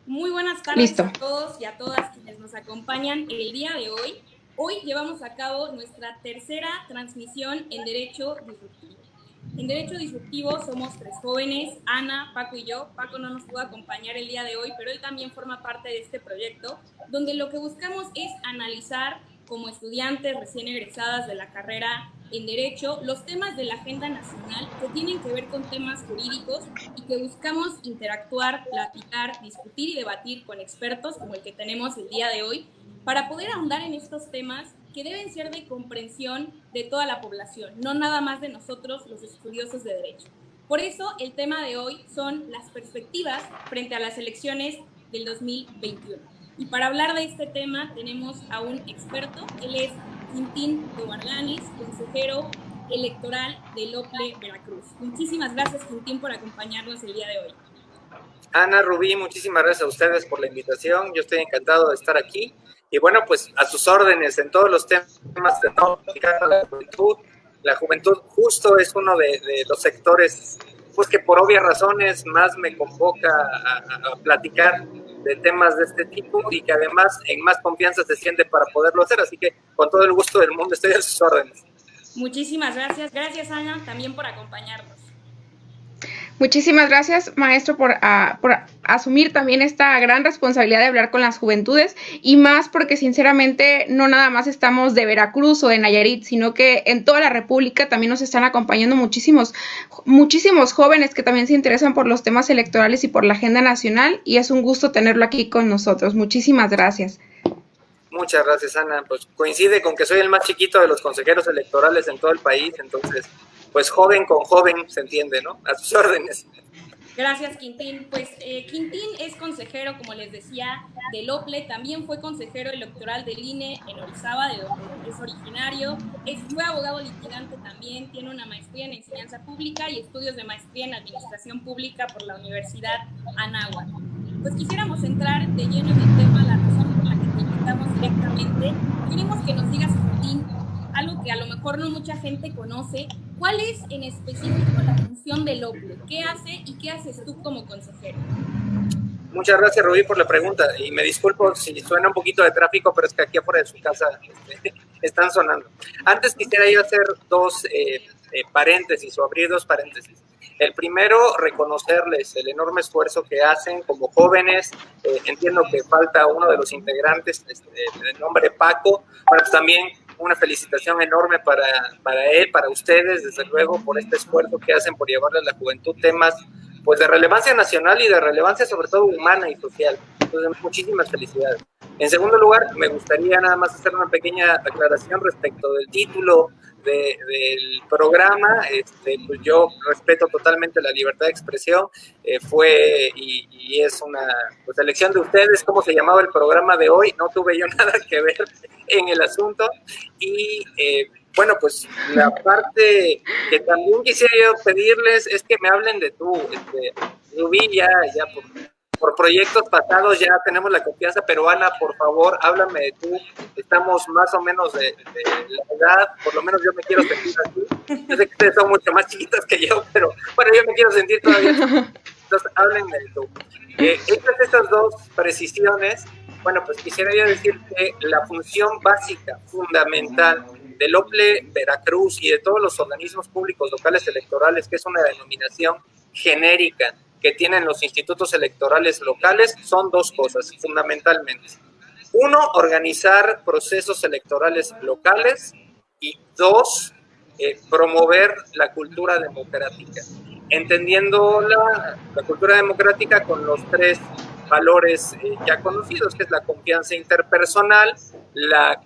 Muy buenas tardes Listo. a todos y a todas quienes nos acompañan el día de hoy. Hoy llevamos a cabo nuestra tercera transmisión en Derecho Disruptivo. En Derecho Disruptivo somos tres jóvenes, Ana, Paco y yo. Paco no nos pudo acompañar el día de hoy, pero él también forma parte de este proyecto, donde lo que buscamos es analizar como estudiantes recién egresadas de la carrera en Derecho los temas de la agenda nacional que tienen que ver con temas jurídicos y que buscamos interactuar, platicar, discutir y debatir con expertos como el que tenemos el día de hoy para poder ahondar en estos temas que deben ser de comprensión de toda la población, no nada más de nosotros los estudiosos de Derecho. Por eso el tema de hoy son las perspectivas frente a las elecciones del 2021. Y para hablar de este tema tenemos a un experto, él es Quintín de Guarganes, consejero electoral del OPLE Veracruz. Muchísimas gracias, Quintín, por acompañarnos el día de hoy. Ana, Rubí, muchísimas gracias a ustedes por la invitación. Yo estoy encantado de estar aquí. Y bueno, pues a sus órdenes en todos los temas que estamos platicando, la juventud. La juventud justo es uno de los sectores, pues que por obvias razones más me convoca a platicar de temas de este tipo y que además en más confianza se siente para poderlo hacer. Así que con todo el gusto del mundo estoy a sus órdenes. Muchísimas gracias. Gracias, Ana, también por acompañarnos. Muchísimas gracias, maestro, por asumir también esta gran responsabilidad de hablar con las juventudes, y más porque sinceramente no nada más estamos de Veracruz o de Nayarit, sino que en toda la República también nos están acompañando muchísimos jóvenes que también se interesan por los temas electorales y por la agenda nacional, y es un gusto tenerlo aquí con nosotros. Muchísimas gracias. Muchas gracias, Ana. Pues coincide con que soy el más chiquito de los consejeros electorales en todo el país, entonces, pues joven con joven se entiende, ¿no? A sus órdenes. Gracias, Quintín. Pues Quintín es consejero, como les decía, del OPLE, también fue consejero electoral del INE en Orizaba, de donde es originario, fue abogado litigante también, tiene una maestría en enseñanza pública y estudios de maestría en administración pública por la Universidad Anáhuac. Pues quisiéramos entrar de lleno en el tema, la razón por la que te invitamos directamente. Queremos que nos digas, Quintín, algo que a lo mejor no mucha gente conoce. ¿Cuál es en específico la función del OPLE? ¿Qué hace y qué haces tú como consejero? Muchas gracias, Rubí, por la pregunta. Y me disculpo si suena un poquito de tráfico, pero es que aquí afuera de su casa están sonando. Antes quisiera yo hacer dos paréntesis o abrir dos paréntesis. El primero, reconocerles el enorme esfuerzo que hacen como jóvenes. Entiendo que falta uno de los integrantes, de nombre Paco. Bueno, pues también una felicitación enorme para él, para ustedes, desde luego, por este esfuerzo que hacen por llevarle a la juventud temas pues de relevancia nacional y de relevancia sobre todo humana y social. Entonces, muchísimas felicidades. En segundo lugar, me gustaría nada más hacer una pequeña aclaración respecto del título del programa. Pues yo respeto totalmente la libertad de expresión. Fue y es una pues, elección de ustedes cómo se llamaba el programa de hoy. No tuve yo nada que ver en el asunto. Y bueno, pues la parte que también quisiera yo pedirles es que me hablen de tú. Rubí, ya por proyectos pasados ya tenemos la confianza, pero Ana, por favor, háblame de tú. Estamos más o menos de la edad, por lo menos yo me quiero sentir así. Yo sé que ustedes son mucho más chiquitas que yo, pero bueno, yo me quiero sentir todavía. Entonces, háblenme de tú. Hechas estas dos precisiones, bueno, pues quisiera yo decir que la función básica, fundamental, del OPLE Veracruz y de todos los organismos públicos locales electorales, que es una denominación genérica que tienen los institutos electorales locales, son dos cosas fundamentalmente. Uno, organizar procesos electorales locales, y dos, promover la cultura democrática, entendiendo la cultura democrática con los tres valores ya conocidos, que es la confianza interpersonal, la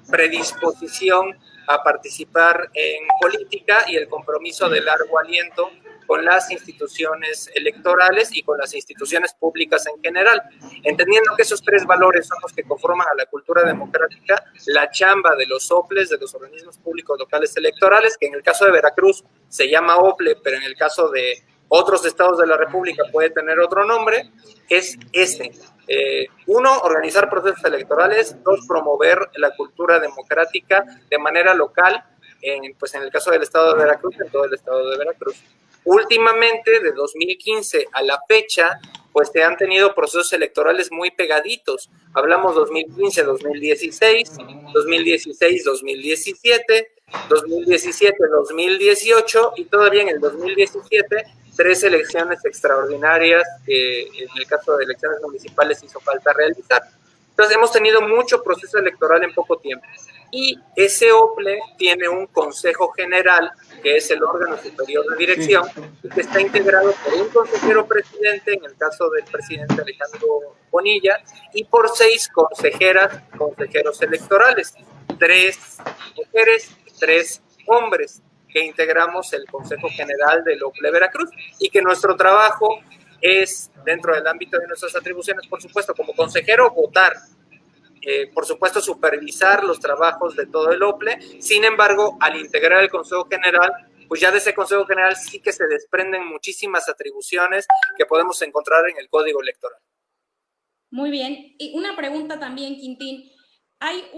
predisposición a participar en política y el compromiso de largo aliento con las instituciones electorales y con las instituciones públicas en general. Entendiendo que esos tres valores son los que conforman a la cultura democrática, la chamba de los OPLES, de los organismos públicos locales electorales, que en el caso de Veracruz se llama OPLE, pero en el caso de otros estados de la República puede tener otro nombre, es uno, organizar procesos electorales; dos, promover la cultura democrática de manera local, pues en el caso del estado de Veracruz, en todo el estado de Veracruz. Últimamente, de 2015 a la fecha, pues se han tenido procesos electorales muy pegaditos. Hablamos 2015, 2016, 2016, 2017, 2017, 2018 y todavía en el 2017 3 elecciones extraordinarias que en el caso de elecciones municipales hizo falta realizar. Entonces hemos tenido mucho proceso electoral en poco tiempo. Y ese OPLE tiene un consejo general, que es el órgano superior de dirección, y que está integrado por un consejero presidente, en el caso del presidente Alejandro Bonilla, y por 6 consejeros electorales, 3 mujeres y 3 hombres, que integramos el Consejo General del OPLE Veracruz, y que nuestro trabajo es, dentro del ámbito de nuestras atribuciones, por supuesto, como consejero, votar, por supuesto, supervisar los trabajos de todo el OPLE. Sin embargo, al integrar el Consejo General, pues ya de ese Consejo General sí que se desprenden muchísimas atribuciones que podemos encontrar en el Código Electoral. Muy bien. Y una pregunta también, Quintín. Hay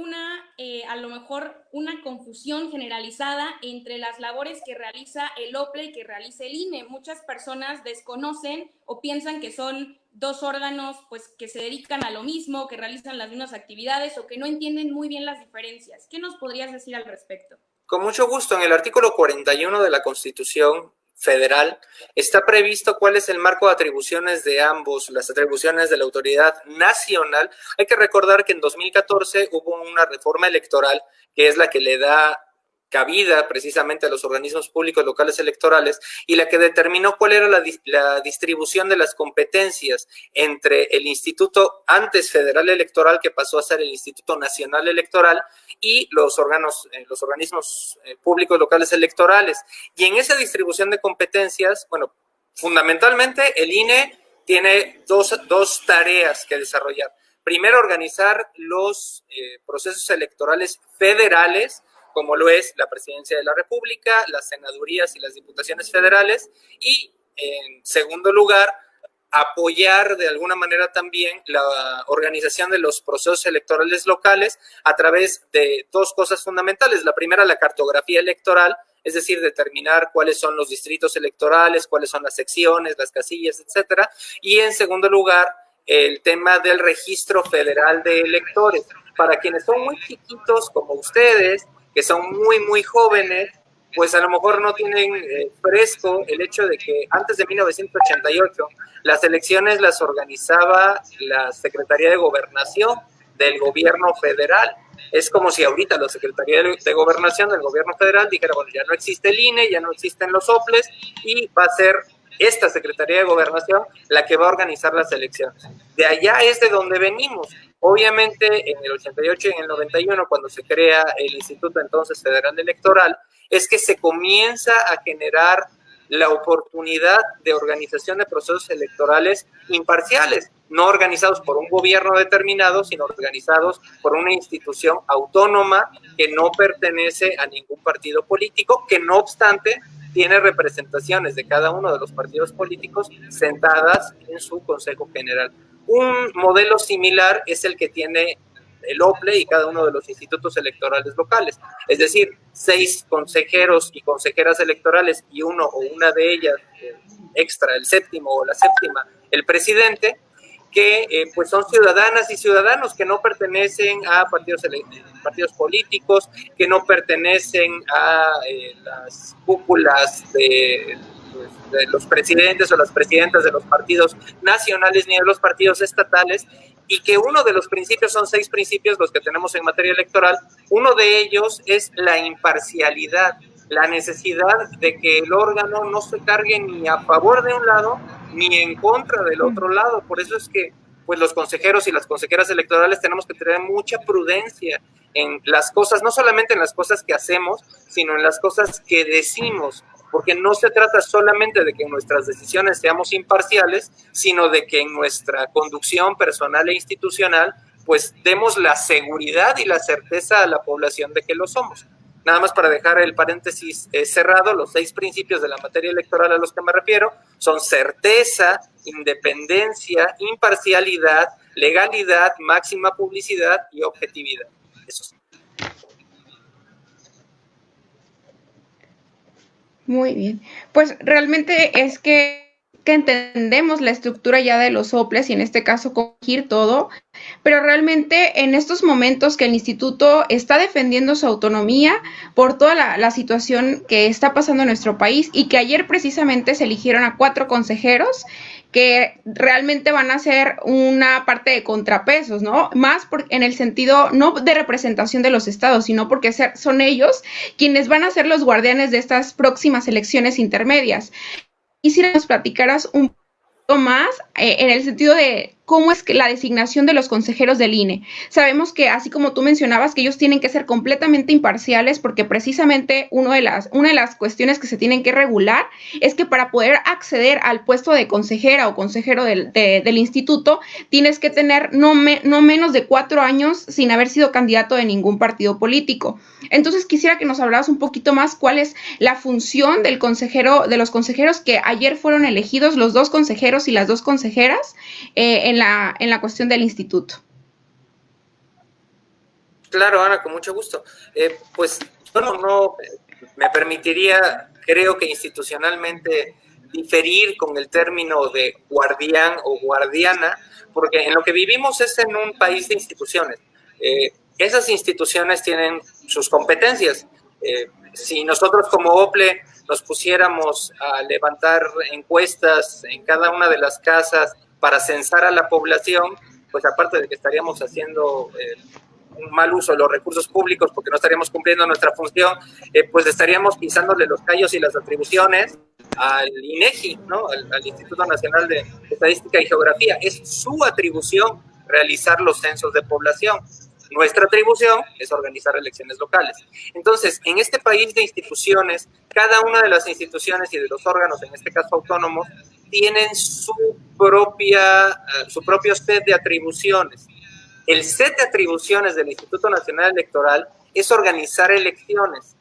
a lo mejor una confusión generalizada entre las labores que realiza el OPLE y que realiza el INE. Muchas personas desconocen o piensan que son 2 órganos pues, que se dedican a lo mismo, que realizan las mismas actividades o que no entienden muy bien las diferencias. ¿Qué nos podrías decir al respecto? Con mucho gusto. En el artículo 41 de la Constitución Federal está previsto cuál es el marco de atribuciones de ambos, las atribuciones de la autoridad nacional. Hay que recordar que en 2014 hubo una reforma electoral que es la que le da cabida precisamente a los organismos públicos locales electorales y la que determinó cuál era la distribución de las competencias entre el Instituto antes Federal Electoral, que pasó a ser el Instituto Nacional Electoral, y los organismos públicos locales electorales. Y en esa distribución de competencias, bueno, fundamentalmente el INE tiene dos tareas que desarrollar. Primero, organizar los procesos electorales federales, como lo es la Presidencia de la República, las senadurías y las diputaciones federales, y en segundo lugar, apoyar de alguna manera también la organización de los procesos electorales locales a través de 2 cosas fundamentales. La primera, la cartografía electoral, es decir, determinar cuáles son los distritos electorales, cuáles son las secciones, las casillas, etcétera. Y en segundo lugar, el tema del registro federal de electores. Para quienes son muy chiquitos como ustedes, que son muy, muy jóvenes, pues a lo mejor no tienen fresco el hecho de que antes de 1988 las elecciones las organizaba la Secretaría de Gobernación del gobierno federal. Es como si ahorita la Secretaría de Gobernación del gobierno federal dijera, bueno, ya no existe el INE, ya no existen los OPLES y va a ser esta Secretaría de Gobernación la que va a organizar las elecciones. De allá es de donde venimos. Obviamente, en el 88 y en el 91, cuando se crea el Instituto entonces Federal Electoral, es que se comienza a generar la oportunidad de organización de procesos electorales imparciales, no organizados por un gobierno determinado, sino organizados por una institución autónoma que no pertenece a ningún partido político, que no obstante tiene representaciones de cada uno de los partidos políticos sentadas en su Consejo General. Un modelo similar es el que tiene el OPLE y cada uno de los institutos electorales locales. Es decir, 6 consejeros y consejeras electorales y uno o una de ellas extra, el séptimo o la séptima, el presidente, que pues son ciudadanas y ciudadanos que no pertenecen a partidos políticos, que no pertenecen a las cúpulas de los presidentes o las presidentas de los partidos nacionales ni de los partidos estatales, y que uno de los principios, son 6 principios los que tenemos en materia electoral. Uno de ellos es la imparcialidad, la necesidad de que el órgano no se cargue ni a favor de un lado ni en contra del otro lado. Por eso es que pues los consejeros y las consejeras electorales tenemos que tener mucha prudencia en las cosas, no solamente en las cosas que hacemos, sino en las cosas que decimos, porque no se trata solamente de que en nuestras decisiones seamos imparciales, sino de que en nuestra conducción personal e institucional pues demos la seguridad y la certeza a la población de que lo somos. Nada más para dejar el paréntesis cerrado, los 6 principios de la materia electoral a los que me refiero son certeza, independencia, imparcialidad, legalidad, máxima publicidad y objetividad. Eso sí. Muy bien. Pues realmente es que que entendemos la estructura ya de los soples y en este caso corregir todo, pero realmente en estos momentos que el instituto está defendiendo su autonomía por toda la situación que está pasando en nuestro país y que ayer precisamente se eligieron a 4 consejeros que realmente van a ser una parte de contrapesos, ¿no? Más en el sentido no de representación de los estados, sino porque son ellos quienes van a ser los guardianes de estas próximas elecciones intermedias. Quisiera que nos platicaras un poco más en el sentido de cómo es que la designación de los consejeros del INE. Sabemos que, así como tú mencionabas, que ellos tienen que ser completamente imparciales porque precisamente una de las cuestiones que se tienen que regular es que para poder acceder al puesto de consejera o consejero del instituto, tienes que tener no menos de 4 años sin haber sido candidato de ningún partido político. Entonces, quisiera que nos hablaras un poquito más cuál es la función de los consejeros que ayer fueron elegidos, los 2 consejeros y las 2 consejeras, en la cuestión del instituto. Claro, Ana, con mucho gusto. Pues yo no me permitiría, creo que institucionalmente, diferir con el término de guardián o guardiana, porque en lo que vivimos es en un país de instituciones. Esas instituciones tienen sus competencias. Si nosotros como OPLE nos pusiéramos a levantar encuestas en cada una de las casas para censar a la población, pues aparte de que estaríamos haciendo un mal uso de los recursos públicos porque no estaríamos cumpliendo nuestra función, pues estaríamos pisándole los callos y las atribuciones al INEGI, ¿no? al Instituto Nacional de Estadística y Geografía. Es su atribución realizar los censos de población. Nuestra atribución es organizar elecciones locales. Entonces, en este país de instituciones, cada una de las instituciones y de los órganos, en este caso autónomos, tienen su propio set de atribuciones. El set de atribuciones del Instituto Nacional Electoral es organizar elecciones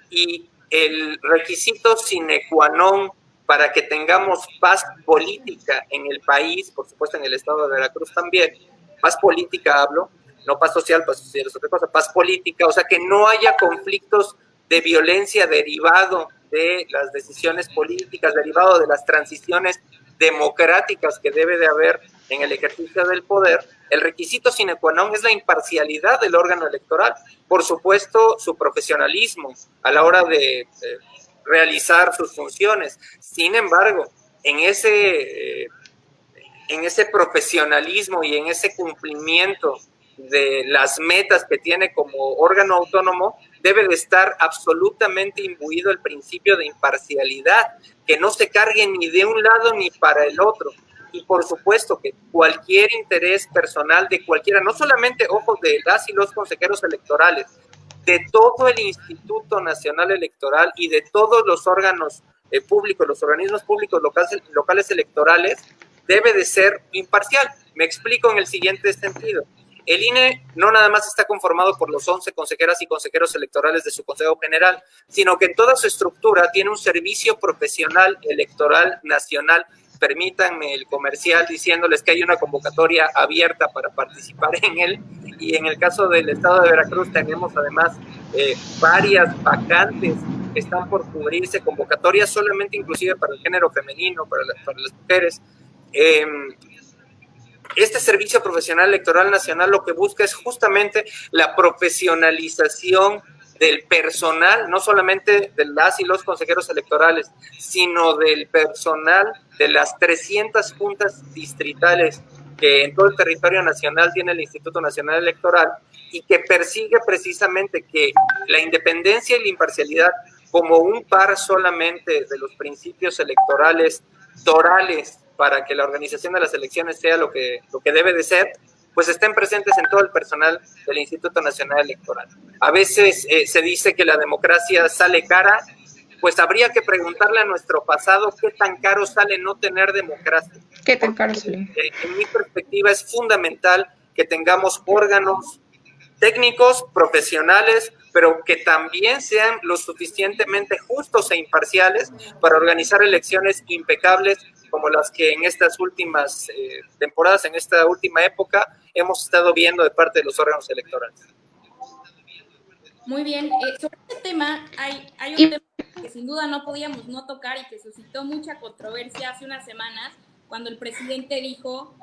y el requisito sine qua non para que tengamos paz política en el país, por supuesto en el estado de Veracruz también, paz política hablo, no paz social es otra cosa, paz política, o sea que no haya conflictos de violencia derivado de las decisiones políticas, derivado de las transiciones democráticas que debe de haber en el ejercicio del poder. El requisito sine qua non es la imparcialidad del órgano electoral, por supuesto su profesionalismo a la hora de realizar sus funciones. Sin embargo, en ese profesionalismo y en ese cumplimiento de las metas que tiene como órgano autónomo, debe de estar absolutamente imbuido el principio de imparcialidad, que no se cargue ni de un lado ni para el otro. Y por supuesto que cualquier interés personal de cualquiera, no solamente, ojo, de las y los consejeros electorales, de todo el Instituto Nacional Electoral y de todos los órganos públicos, los organismos públicos locales electorales, debe de ser imparcial. Me explico en el siguiente sentido. El INE no nada más está conformado por los 11 consejeras y consejeros electorales de su Consejo General, sino que en toda su estructura tiene un servicio profesional electoral nacional. Permítanme el comercial diciéndoles que hay una convocatoria abierta para participar en él, y en el caso del estado de Veracruz tenemos además varias vacantes que están por cubrirse, convocatorias solamente inclusive para el género femenino, para las mujeres. Este Servicio Profesional Electoral Nacional lo que busca es justamente la profesionalización del personal, no solamente de las y los consejeros electorales, sino del personal de las 300 juntas distritales que en todo el territorio nacional tiene el Instituto Nacional Electoral, y que persigue precisamente que la independencia y la imparcialidad, como un par solamente de los principios electorales torales para que la organización de las elecciones sea lo que debe de ser, pues estén presentes en todo el personal del Instituto Nacional Electoral. A veces se dice que la democracia sale cara, pues habría que preguntarle a nuestro pasado qué tan caro sale no tener democracia. ¿Qué tan caro sale? En mi perspectiva es fundamental que tengamos órganos técnicos, profesionales, pero que también sean lo suficientemente justos e imparciales para organizar elecciones impecables como las que en estas últimas temporadas, en esta última época, hemos estado viendo de parte de los órganos electorales. Muy bien. Sobre este tema, hay un tema que sin duda no podíamos no tocar y que suscitó mucha controversia hace unas semanas, cuando el presidente dijo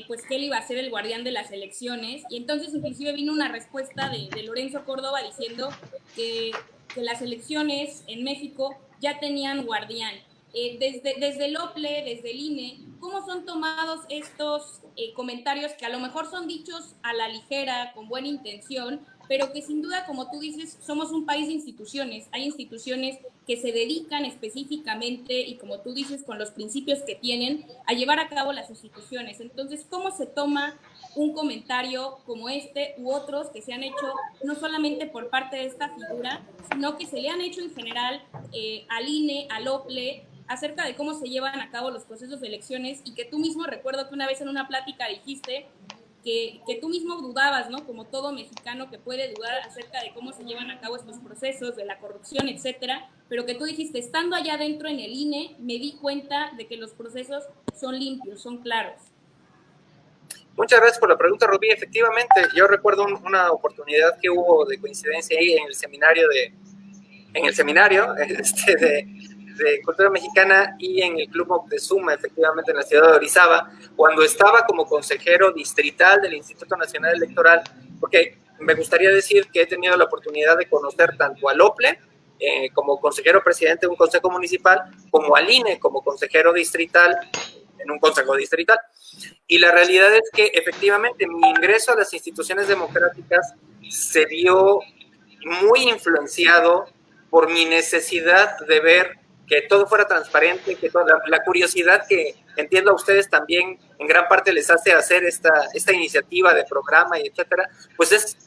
pues que él iba a ser el guardián de las elecciones, y entonces inclusive vino una respuesta de Lorenzo Córdoba diciendo que las elecciones en México ya tenían guardián. Desde el OPLE, desde el INE, ¿cómo son tomados estos comentarios que a lo mejor son dichos a la ligera, con buena intención, pero que sin duda, como tú dices, somos un país de instituciones? Hay instituciones que se dedican específicamente y, como tú dices, con los principios que tienen, a llevar a cabo las instituciones. Entonces, ¿cómo se toma un comentario como este u otros que se han hecho no solamente por parte de esta figura, sino que se le han hecho en general al INE, al OPLE, acerca de cómo se llevan a cabo los procesos de elecciones? Y que tú mismo, recuerdo que una vez en una plática dijiste que tú mismo dudabas, ¿no? Como todo mexicano que puede dudar acerca de cómo se llevan a cabo estos procesos, de la corrupción, etcétera, pero que tú dijiste, estando allá dentro en el INE, me di cuenta de que los procesos son limpios, son claros. Muchas gracias por la pregunta, Rubí. Efectivamente, yo recuerdo una oportunidad que hubo de coincidencia ahí en el seminario de Cultura Mexicana y en el Club Moctezuma, efectivamente en la ciudad de Orizaba, cuando estaba como consejero distrital del Instituto Nacional Electoral, porque me gustaría decir que he tenido la oportunidad de conocer tanto al OPLE como consejero presidente de un consejo municipal, como al INE como consejero distrital en un consejo distrital. Y la realidad es que efectivamente mi ingreso a las instituciones democráticas se vio muy influenciado por mi necesidad de ver que todo fuera transparente, que toda la curiosidad que entiendo a ustedes también en gran parte les hace hacer esta iniciativa de programa y etcétera, pues es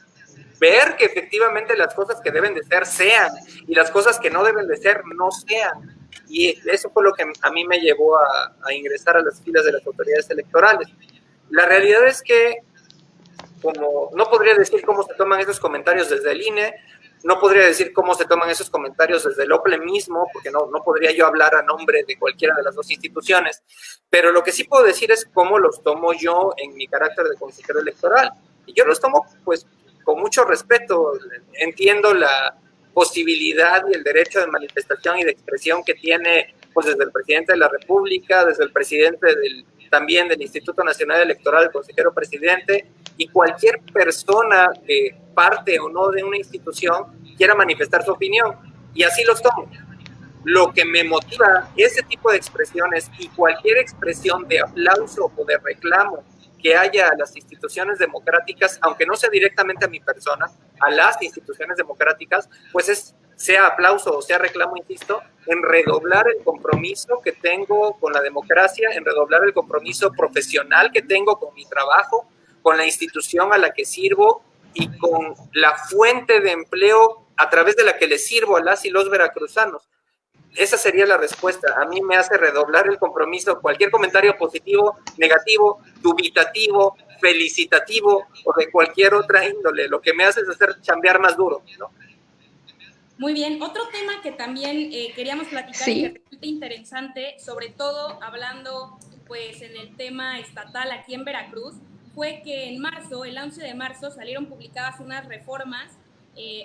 ver que efectivamente las cosas que deben de ser sean y las cosas que no deben de ser no sean. Y eso fue lo que a mí me llevó a ingresar a las filas de las autoridades electorales. La realidad es que, como no podría decir cómo se toman esos comentarios desde el INE, no podría decir cómo se toman esos comentarios desde el OPLE mismo, porque no podría yo hablar a nombre de cualquiera de las dos instituciones, pero lo que sí puedo decir es cómo los tomo yo en mi carácter de consejero electoral. Y yo los tomo, pues, con mucho respeto. Entiendo la posibilidad y el derecho de manifestación y de expresión que tiene, pues, desde el presidente de la República, desde el presidente también del Instituto Nacional Electoral, el consejero presidente, y cualquier persona que parte o no de una institución quiera manifestar su opinión, y así los tomo. Lo que me motiva ese tipo de expresiones y cualquier expresión de aplauso o de reclamo que haya a las instituciones democráticas, aunque no sea directamente a mi persona, a las instituciones democráticas, pues sea aplauso o sea reclamo, insisto, en redoblar el compromiso que tengo con la democracia, en redoblar el compromiso profesional que tengo con mi trabajo, con la institución a la que sirvo y con la fuente de empleo a través de la que le sirvo a las y los veracruzanos. Esa sería la respuesta. A mí me hace redoblar el compromiso. Cualquier comentario positivo, negativo, dubitativo, felicitativo o de cualquier otra índole, lo que me hace es hacer chambear más duro, ¿no? Muy bien. Otro tema que también queríamos platicar y que resulta interesante, sobre todo hablando pues en el tema estatal aquí en Veracruz, fue que en marzo, el 11 de marzo, salieron publicadas unas reformas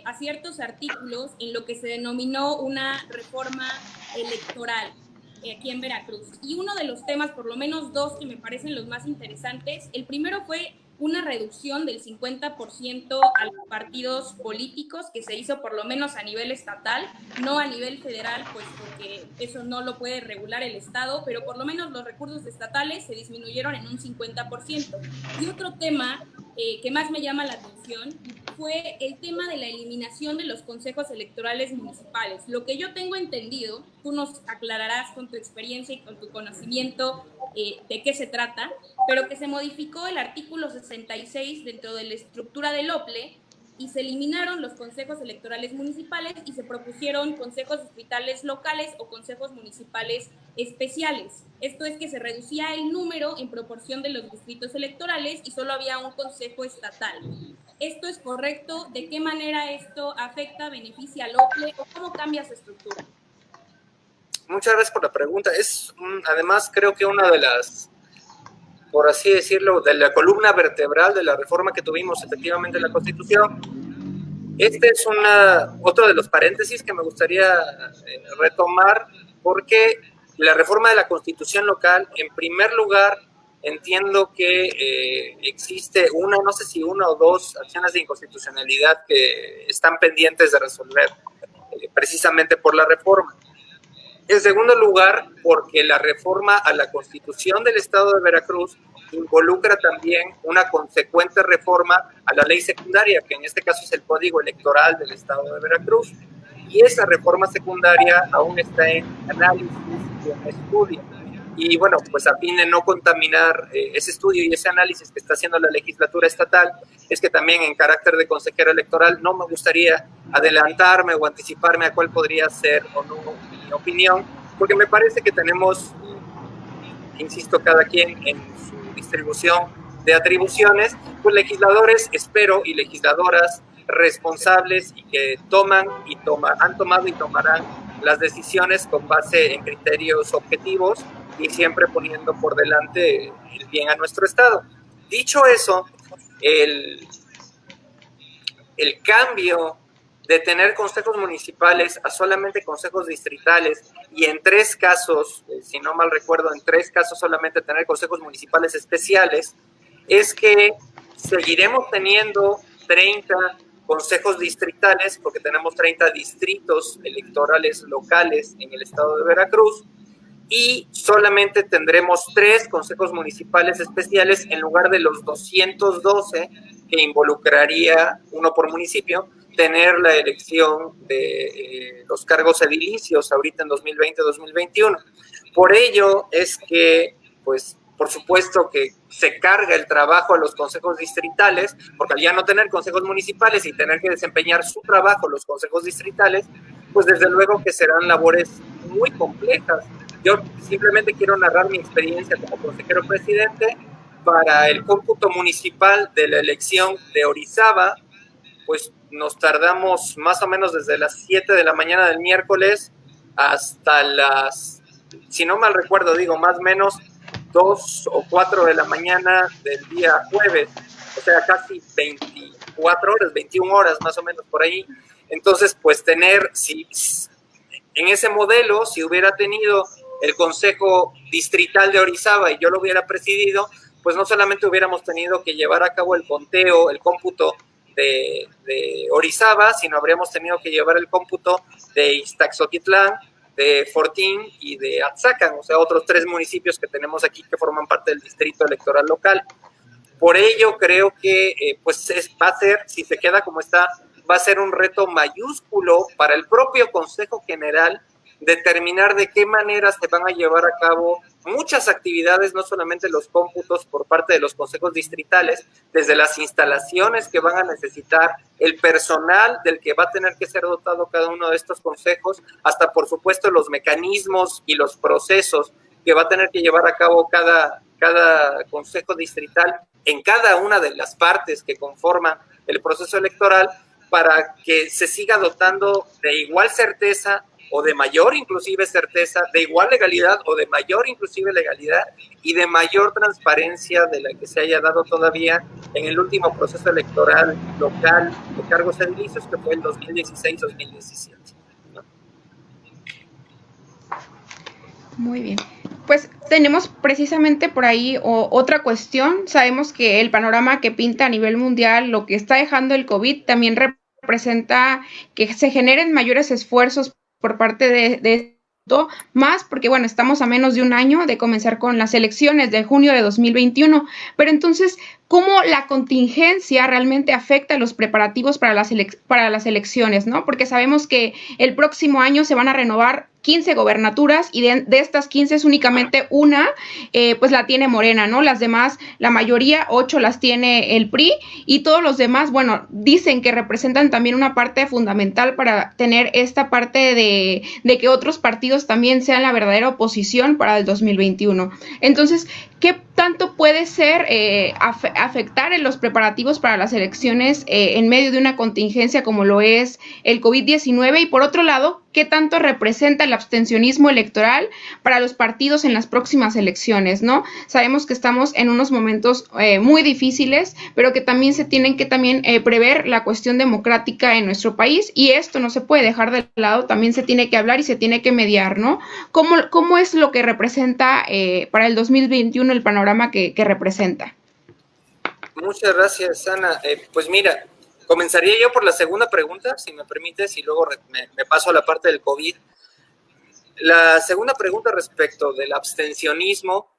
a ciertos artículos en lo que se denominó una reforma electoral aquí en Veracruz. Y uno de los temas, por lo menos dos que me parecen los más interesantes, el primero fue una reducción del 50% a los partidos políticos que se hizo por lo menos a nivel estatal, no a nivel federal, pues porque eso no lo puede regular el Estado, pero por lo menos los recursos estatales se disminuyeron en un 50%. Y otro tema que más me llama la atención fue el tema de la eliminación de los consejos electorales municipales. Lo que yo tengo entendido, tú nos aclararás con tu experiencia y con tu conocimiento de qué se trata, pero que se modificó el artículo 66 dentro de la estructura del OPLE y se eliminaron los consejos electorales municipales y se propusieron consejos distritales locales o consejos municipales especiales. Esto es que se reducía el número en proporción de los distritos electorales y solo había un consejo estatal. ¿Esto es correcto? ¿De qué manera esto afecta, beneficia al OPLE o cómo cambia su estructura? Muchas gracias por la pregunta. Además, creo que una de las, por así decirlo, de la columna vertebral de la reforma que tuvimos efectivamente en la Constitución, Este es otro de los paréntesis que me gustaría retomar, porque la reforma de la Constitución local, en primer lugar, entiendo que existe no sé si una o dos acciones de inconstitucionalidad que están pendientes de resolver precisamente por la reforma. En segundo lugar, porque la reforma a la Constitución del Estado de Veracruz involucra también una consecuente reforma a la ley secundaria, que en este caso es el Código Electoral del Estado de Veracruz. Y esa reforma secundaria aún está en análisis y en estudio. Y bueno, pues a fin de no contaminar ese estudio y ese análisis que está haciendo la legislatura estatal, es que también en carácter de consejero electoral no me gustaría adelantarme o anticiparme a cuál podría ser o no mi opinión, porque me parece que tenemos, insisto, cada quien en su distribución de atribuciones, pues legisladores, espero, y legisladoras responsables y que han tomado y tomarán las decisiones con base en criterios objetivos y siempre poniendo por delante el bien a nuestro Estado. Dicho eso, el cambio de tener consejos municipales a solamente consejos distritales y en 3 casos, si no mal recuerdo, en 3 casos solamente tener consejos municipales especiales, es que seguiremos teniendo 30 consejos distritales, porque tenemos 30 distritos electorales locales en el estado de Veracruz, y solamente tendremos 3 consejos municipales especiales en lugar de los 212 que involucraría, uno por municipio, tener la elección de los cargos edilicios ahorita en 2020-2021. Por ello es que, pues, por supuesto que se carga el trabajo a los consejos distritales, porque al ya no tener consejos municipales y tener que desempeñar su trabajo los consejos distritales, pues desde luego que serán labores muy complejas. Yo simplemente quiero narrar mi experiencia como consejero presidente. Para el cómputo municipal de la elección de Orizaba, pues nos tardamos más o menos desde las 7 de la mañana del miércoles hasta las, si no mal recuerdo, digo más o menos 2 o 4 de la mañana del día jueves, o sea, casi 24 horas, 21 horas más o menos por ahí. Entonces, pues tener, si en ese modelo, si hubiera tenido el Consejo Distrital de Orizaba y yo lo hubiera presidido, pues no solamente hubiéramos tenido que llevar a cabo el conteo, el cómputo de Orizaba, sino habríamos tenido que llevar el cómputo de Ixtaxoquitlán, de Fortín y de Atzacan, o sea, otros 3 municipios que tenemos aquí que forman parte del distrito electoral local. Por ello, creo que va a ser, si se queda como está, va a ser un reto mayúsculo para el propio Consejo General determinar de qué manera se van a llevar a cabo muchas actividades, no solamente los cómputos por parte de los consejos distritales, desde las instalaciones que van a necesitar, el personal del que va a tener que ser dotado cada uno de estos consejos, hasta por supuesto los mecanismos y los procesos que va a tener que llevar a cabo cada consejo distrital en cada una de las partes que conforman el proceso electoral, para que se siga dotando de igual certeza o de mayor inclusive certeza, de igual legalidad o de mayor inclusive legalidad y de mayor transparencia de la que se haya dado todavía en el último proceso electoral local de cargos edilicios, que fue el 2016-2017. ¿No? Muy bien. Pues tenemos precisamente por ahí otra cuestión. Sabemos que el panorama que pinta a nivel mundial, lo que está dejando el COVID, también representa que se generen mayores esfuerzos por parte de esto, más porque, bueno, estamos a menos de un año de comenzar con las elecciones de junio de 2021, pero entonces, ¿cómo la contingencia realmente afecta los preparativos para las elecciones, ¿no? Porque sabemos que el próximo año se van a renovar 15 gobernaturas y de estas 15 es únicamente una, pues la tiene Morena, ¿no? Las demás, la mayoría, 8 las tiene el PRI y todos los demás, bueno, dicen que representan también una parte fundamental para tener esta parte de que otros partidos también sean la verdadera oposición para el 2021. Entonces, ¿qué tanto puede ser afectar en los preparativos para las elecciones en medio de una contingencia como lo es el COVID-19? Y por otro lado, ¿qué tanto representa el abstencionismo electoral para los partidos en las próximas elecciones, ¿no? Sabemos que estamos en unos momentos muy difíciles, pero que también se tienen que prever la cuestión democrática en nuestro país, y esto no se puede dejar de lado, también se tiene que hablar y se tiene que mediar, ¿no? ¿Cómo es lo que representa para el 2021 el panorama que representa? Muchas gracias, Ana. Pues mira, comenzaría yo por la segunda pregunta, si me permites, y luego me paso a la parte del COVID. La segunda pregunta respecto del abstencionismo,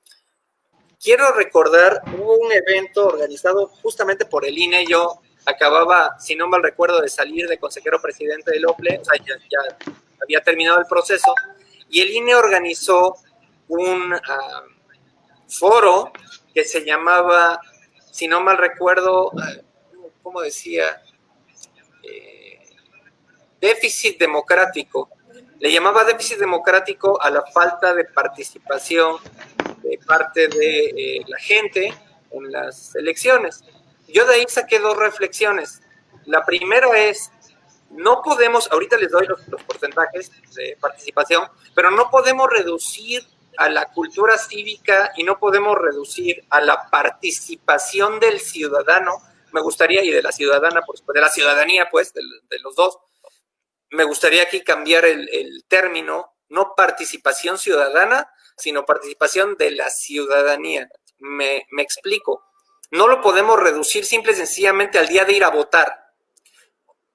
quiero recordar, hubo un evento organizado justamente por el INE. Yo acababa, si no mal recuerdo, de salir de consejero presidente del OPLE, o sea, ya había terminado el proceso, y el INE organizó un foro que se llamaba, si no mal recuerdo, ¿cómo decía? Déficit democrático. Le llamaba déficit democrático a la falta de participación de parte de la gente en las elecciones. Yo de ahí saqué dos reflexiones. La primera es, no podemos, ahorita les doy los porcentajes de participación, pero no podemos reducir a la cultura cívica y no podemos reducir a la participación del ciudadano, me gustaría, y de la ciudadana, pues, de la ciudadanía, pues, de los dos. Me gustaría aquí cambiar el término, no participación ciudadana, sino participación de la ciudadanía. Me explico. No lo podemos reducir simple y sencillamente al día de ir a votar.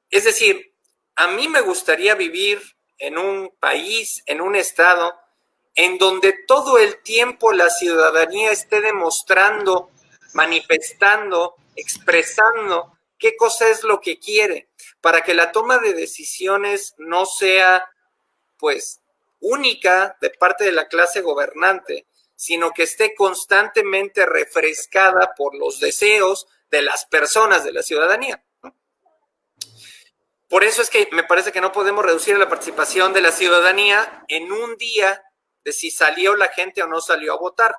Es decir, a mí me gustaría vivir en un país, en un estado, en donde todo el tiempo la ciudadanía esté demostrando, manifestando, expresando qué cosa es lo que quiere, para que la toma de decisiones no sea, pues, única de parte de la clase gobernante, sino que esté constantemente refrescada por los deseos de las personas, de la ciudadanía. Por eso es que me parece que no podemos reducir la participación de la ciudadanía en un día de si salió la gente o no salió a votar.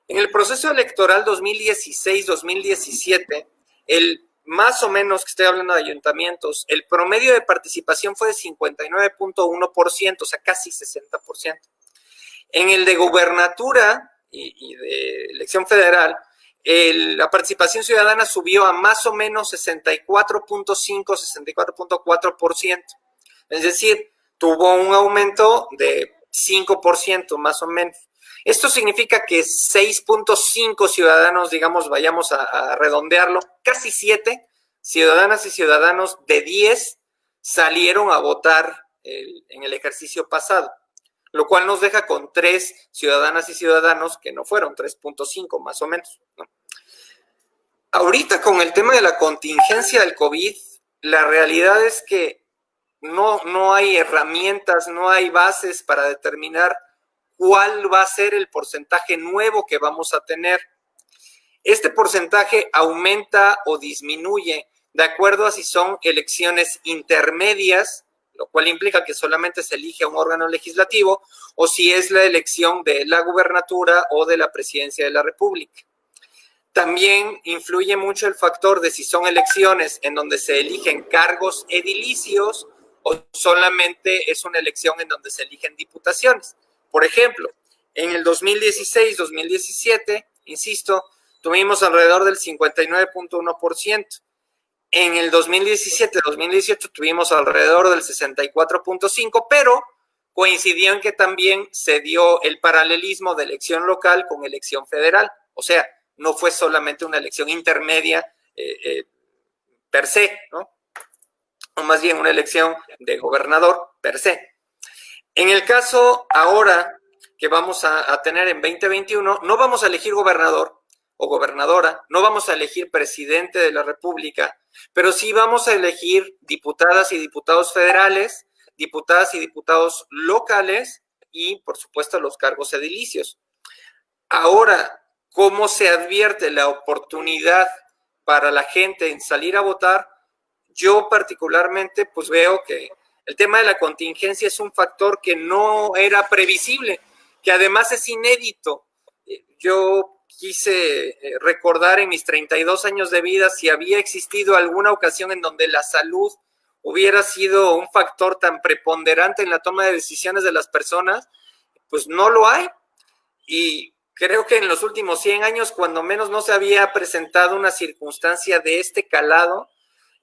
En el proceso electoral 2016-2017, más o menos, que estoy hablando de ayuntamientos, el promedio de participación fue de 59.1%, o sea, casi 60%. En el de gubernatura y de elección federal, la participación ciudadana subió a más o menos 64.5, 64.4%. Es decir, tuvo un aumento de 5% más o menos. Esto significa que 6.5 ciudadanos, digamos, vayamos a redondearlo, casi 7 ciudadanas y ciudadanos de 10 salieron a votar en el ejercicio pasado, lo cual nos deja con 3 ciudadanas y ciudadanos que no fueron, 3.5 más o menos, ¿no? Ahorita con el tema de la contingencia del COVID, la realidad es que no hay herramientas, no hay bases para determinar cuál va a ser el porcentaje nuevo que vamos a tener. Este porcentaje aumenta o disminuye de acuerdo a si son elecciones intermedias, lo cual implica que solamente se elige a un órgano legislativo, o si es la elección de la gubernatura o de la presidencia de la República. También influye mucho el factor de si son elecciones en donde se eligen cargos edilicios o solamente es una elección en donde se eligen diputaciones. Por ejemplo, en el 2016-2017, insisto, tuvimos alrededor del 59.1%. En el 2017-2018 tuvimos alrededor del 64.5%, pero coincidió en que también se dio el paralelismo de elección local con elección federal. O sea, no fue solamente una elección intermedia per se, ¿no? O más bien una elección de gobernador per se. En el caso ahora que vamos a tener en 2021, no vamos a elegir gobernador o gobernadora, no vamos a elegir presidente de la República, pero sí vamos a elegir diputadas y diputados federales, diputadas y diputados locales y, por supuesto, los cargos edilicios. Ahora, ¿cómo se advierte la oportunidad para la gente en salir a votar? Yo particularmente pues veo que el tema de la contingencia es un factor que no era previsible, que además es inédito. yo quise recordar en mis 32 años de vida si había existido alguna ocasión en donde la salud hubiera sido un factor tan preponderante en la toma de decisiones de las personas. Pues no lo hay. Y creo que en los últimos 100 años, cuando menos, no se había presentado una circunstancia de este calado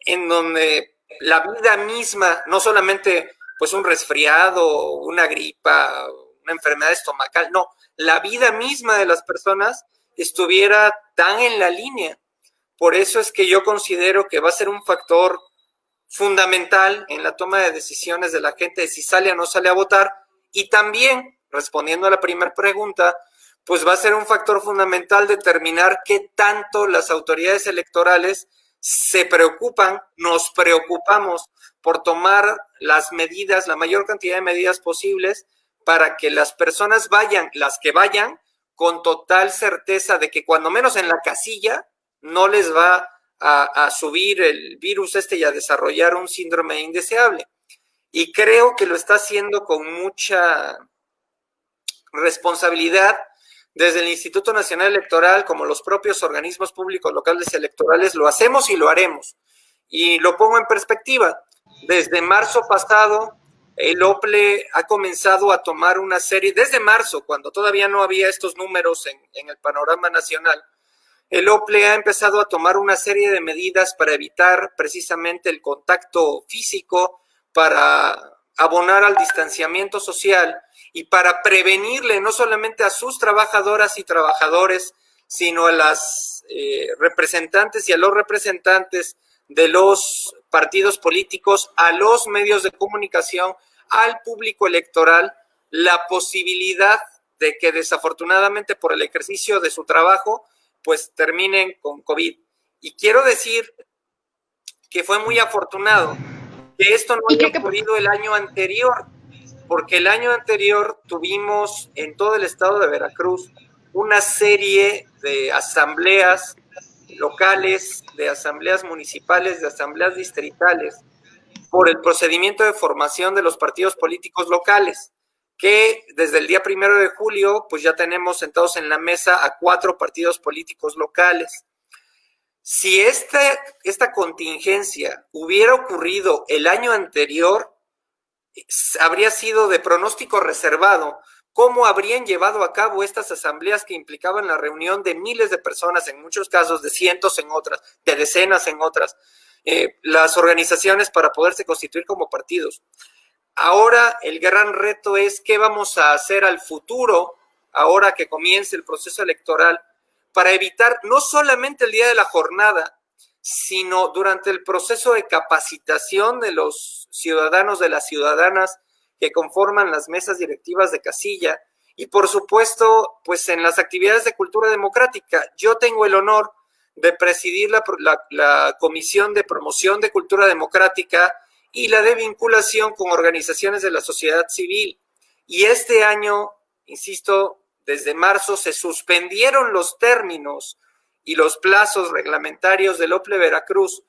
en donde la vida misma, no solamente pues un resfriado, una gripa, una enfermedad estomacal, no, la vida misma de las personas estuviera tan en la línea. Por eso es que yo considero que va a ser un factor fundamental en la toma de decisiones de la gente de si sale o no sale a votar. Y también, respondiendo a la primera pregunta, pues va a ser un factor fundamental determinar qué tanto las autoridades electorales se preocupan, nos preocupamos por tomar las medidas, la mayor cantidad de medidas posibles para que las personas vayan, las que vayan, con total certeza de que cuando menos en la casilla no les va a subir el virus y a desarrollar un síndrome indeseable. Y creo que lo está haciendo con mucha responsabilidad desde el Instituto Nacional Electoral, como los propios organismos públicos locales electorales. Lo hacemos y lo haremos. Y lo pongo en perspectiva. Desde marzo pasado, el OPLE ha comenzado a tomar una serie, desde marzo, cuando todavía no había estos números en el panorama nacional, el OPLE ha empezado a tomar una serie de medidas para evitar precisamente el contacto físico, para abonar al distanciamiento social y para prevenirle no solamente a sus trabajadoras y trabajadores, sino a las representantes y a los representantes de los partidos políticos, a los medios de comunicación, al público electoral, la posibilidad de que desafortunadamente por el ejercicio de su trabajo, pues terminen con COVID. Y quiero decir que fue muy afortunado que esto no haya ocurrido el año anterior, porque el año anterior tuvimos en todo el estado de Veracruz una serie de asambleas locales, de asambleas municipales, de asambleas distritales, por el procedimiento de formación de los partidos políticos locales, que desde el día 1 de julio, pues ya tenemos sentados en la mesa a 4 partidos políticos locales. Si esta contingencia hubiera ocurrido el año anterior, habría sido de pronóstico reservado cómo habrían llevado a cabo estas asambleas que implicaban la reunión de miles de personas, en muchos casos de cientos en otras, de decenas en otras, las organizaciones para poderse constituir como partidos. Ahora el gran reto es qué vamos a hacer al futuro, ahora que comience el proceso electoral, para evitar no solamente el día de la jornada, sino durante el proceso de capacitación de los ciudadanos, de las ciudadanas que conforman las mesas directivas de casilla, y por supuesto, pues en las actividades de cultura democrática. Yo tengo el honor de presidir la Comisión de Promoción de Cultura Democrática y la de vinculación con organizaciones de la sociedad civil. Y este año, insisto, desde marzo se suspendieron los términos y los plazos reglamentarios del OPLE Veracruz.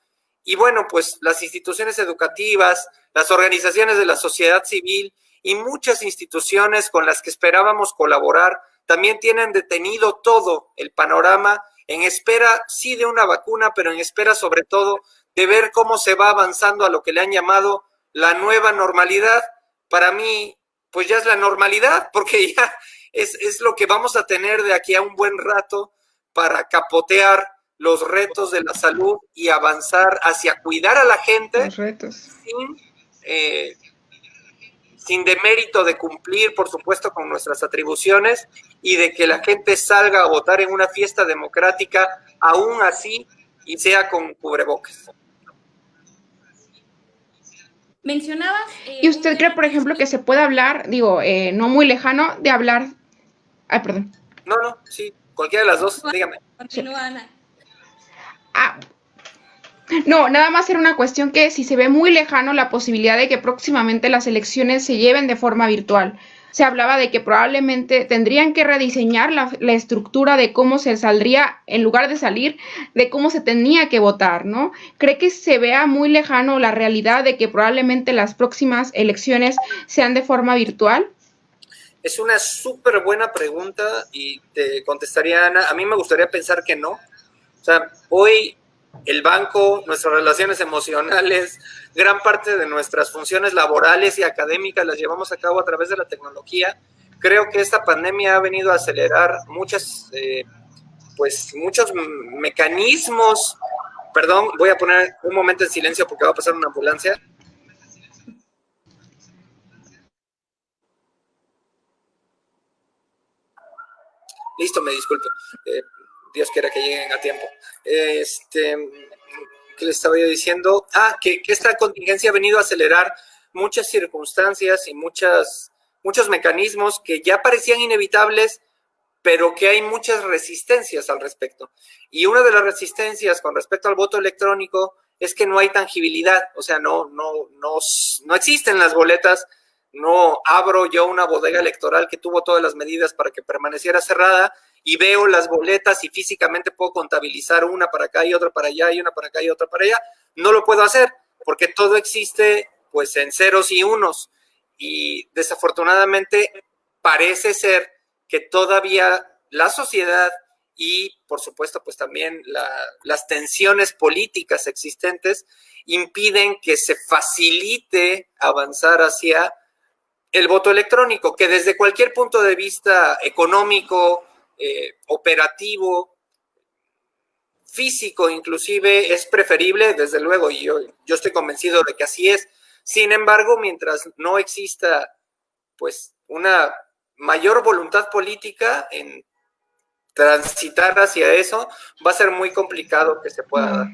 Y bueno, pues las instituciones educativas, las organizaciones de la sociedad civil y muchas instituciones con las que esperábamos colaborar también tienen detenido todo el panorama en espera, sí, de una vacuna, pero en espera sobre todo de ver cómo se va avanzando a lo que le han llamado la nueva normalidad. Para mí, pues ya es la normalidad, porque ya es lo que vamos a tener de aquí a un buen rato para capotear los retos de la salud y avanzar hacia cuidar a la gente sin demérito de cumplir, por supuesto, con nuestras atribuciones y de que la gente salga a votar en una fiesta democrática, aún así, y sea con cubrebocas. Mencionabas... ¿Y usted cree, por ejemplo, que se puede hablar, no muy lejano, de hablar... Ay, perdón. No, sí, cualquiera de las dos, dígame. Continúa, Ana. No, nada más era una cuestión que si se ve muy lejano la posibilidad de que próximamente las elecciones se lleven de forma virtual. Se hablaba de que probablemente tendrían que rediseñar la estructura de cómo se saldría, en lugar de salir, de cómo se tenía que votar, ¿no? ¿Cree que se vea muy lejano la realidad de que probablemente las próximas elecciones sean de forma virtual? Es una súper buena pregunta y te contestaría, Ana, a mí me gustaría pensar que no. O sea, hoy el banco, nuestras relaciones emocionales, gran parte de nuestras funciones laborales y académicas las llevamos a cabo a través de la tecnología. Creo que esta pandemia ha venido a acelerar muchos mecanismos. Perdón, voy a poner un momento en silencio porque va a pasar una ambulancia. Listo, me disculpo. Dios quiera que lleguen a tiempo. ¿Qué les estaba yo diciendo? Que esta contingencia ha venido a acelerar muchas circunstancias y muchos mecanismos que ya parecían inevitables, pero que hay muchas resistencias al respecto. Y una de las resistencias con respecto al voto electrónico es que no hay tangibilidad, o sea, no existen las boletas. No abro yo una bodega electoral que tuvo todas las medidas para que permaneciera cerrada y veo las boletas y físicamente puedo contabilizar una para acá y otra para allá y una para acá y otra para allá. No lo puedo hacer porque todo existe pues en ceros y unos, y desafortunadamente parece ser que todavía la sociedad y por supuesto pues también las tensiones políticas existentes impiden que se facilite avanzar hacia el voto electrónico, que desde cualquier punto de vista económico, operativo, físico inclusive, es preferible, desde luego, y yo estoy convencido de que así es. Sin embargo, mientras no exista pues una mayor voluntad política en transitar hacia eso, va a ser muy complicado que se pueda dar.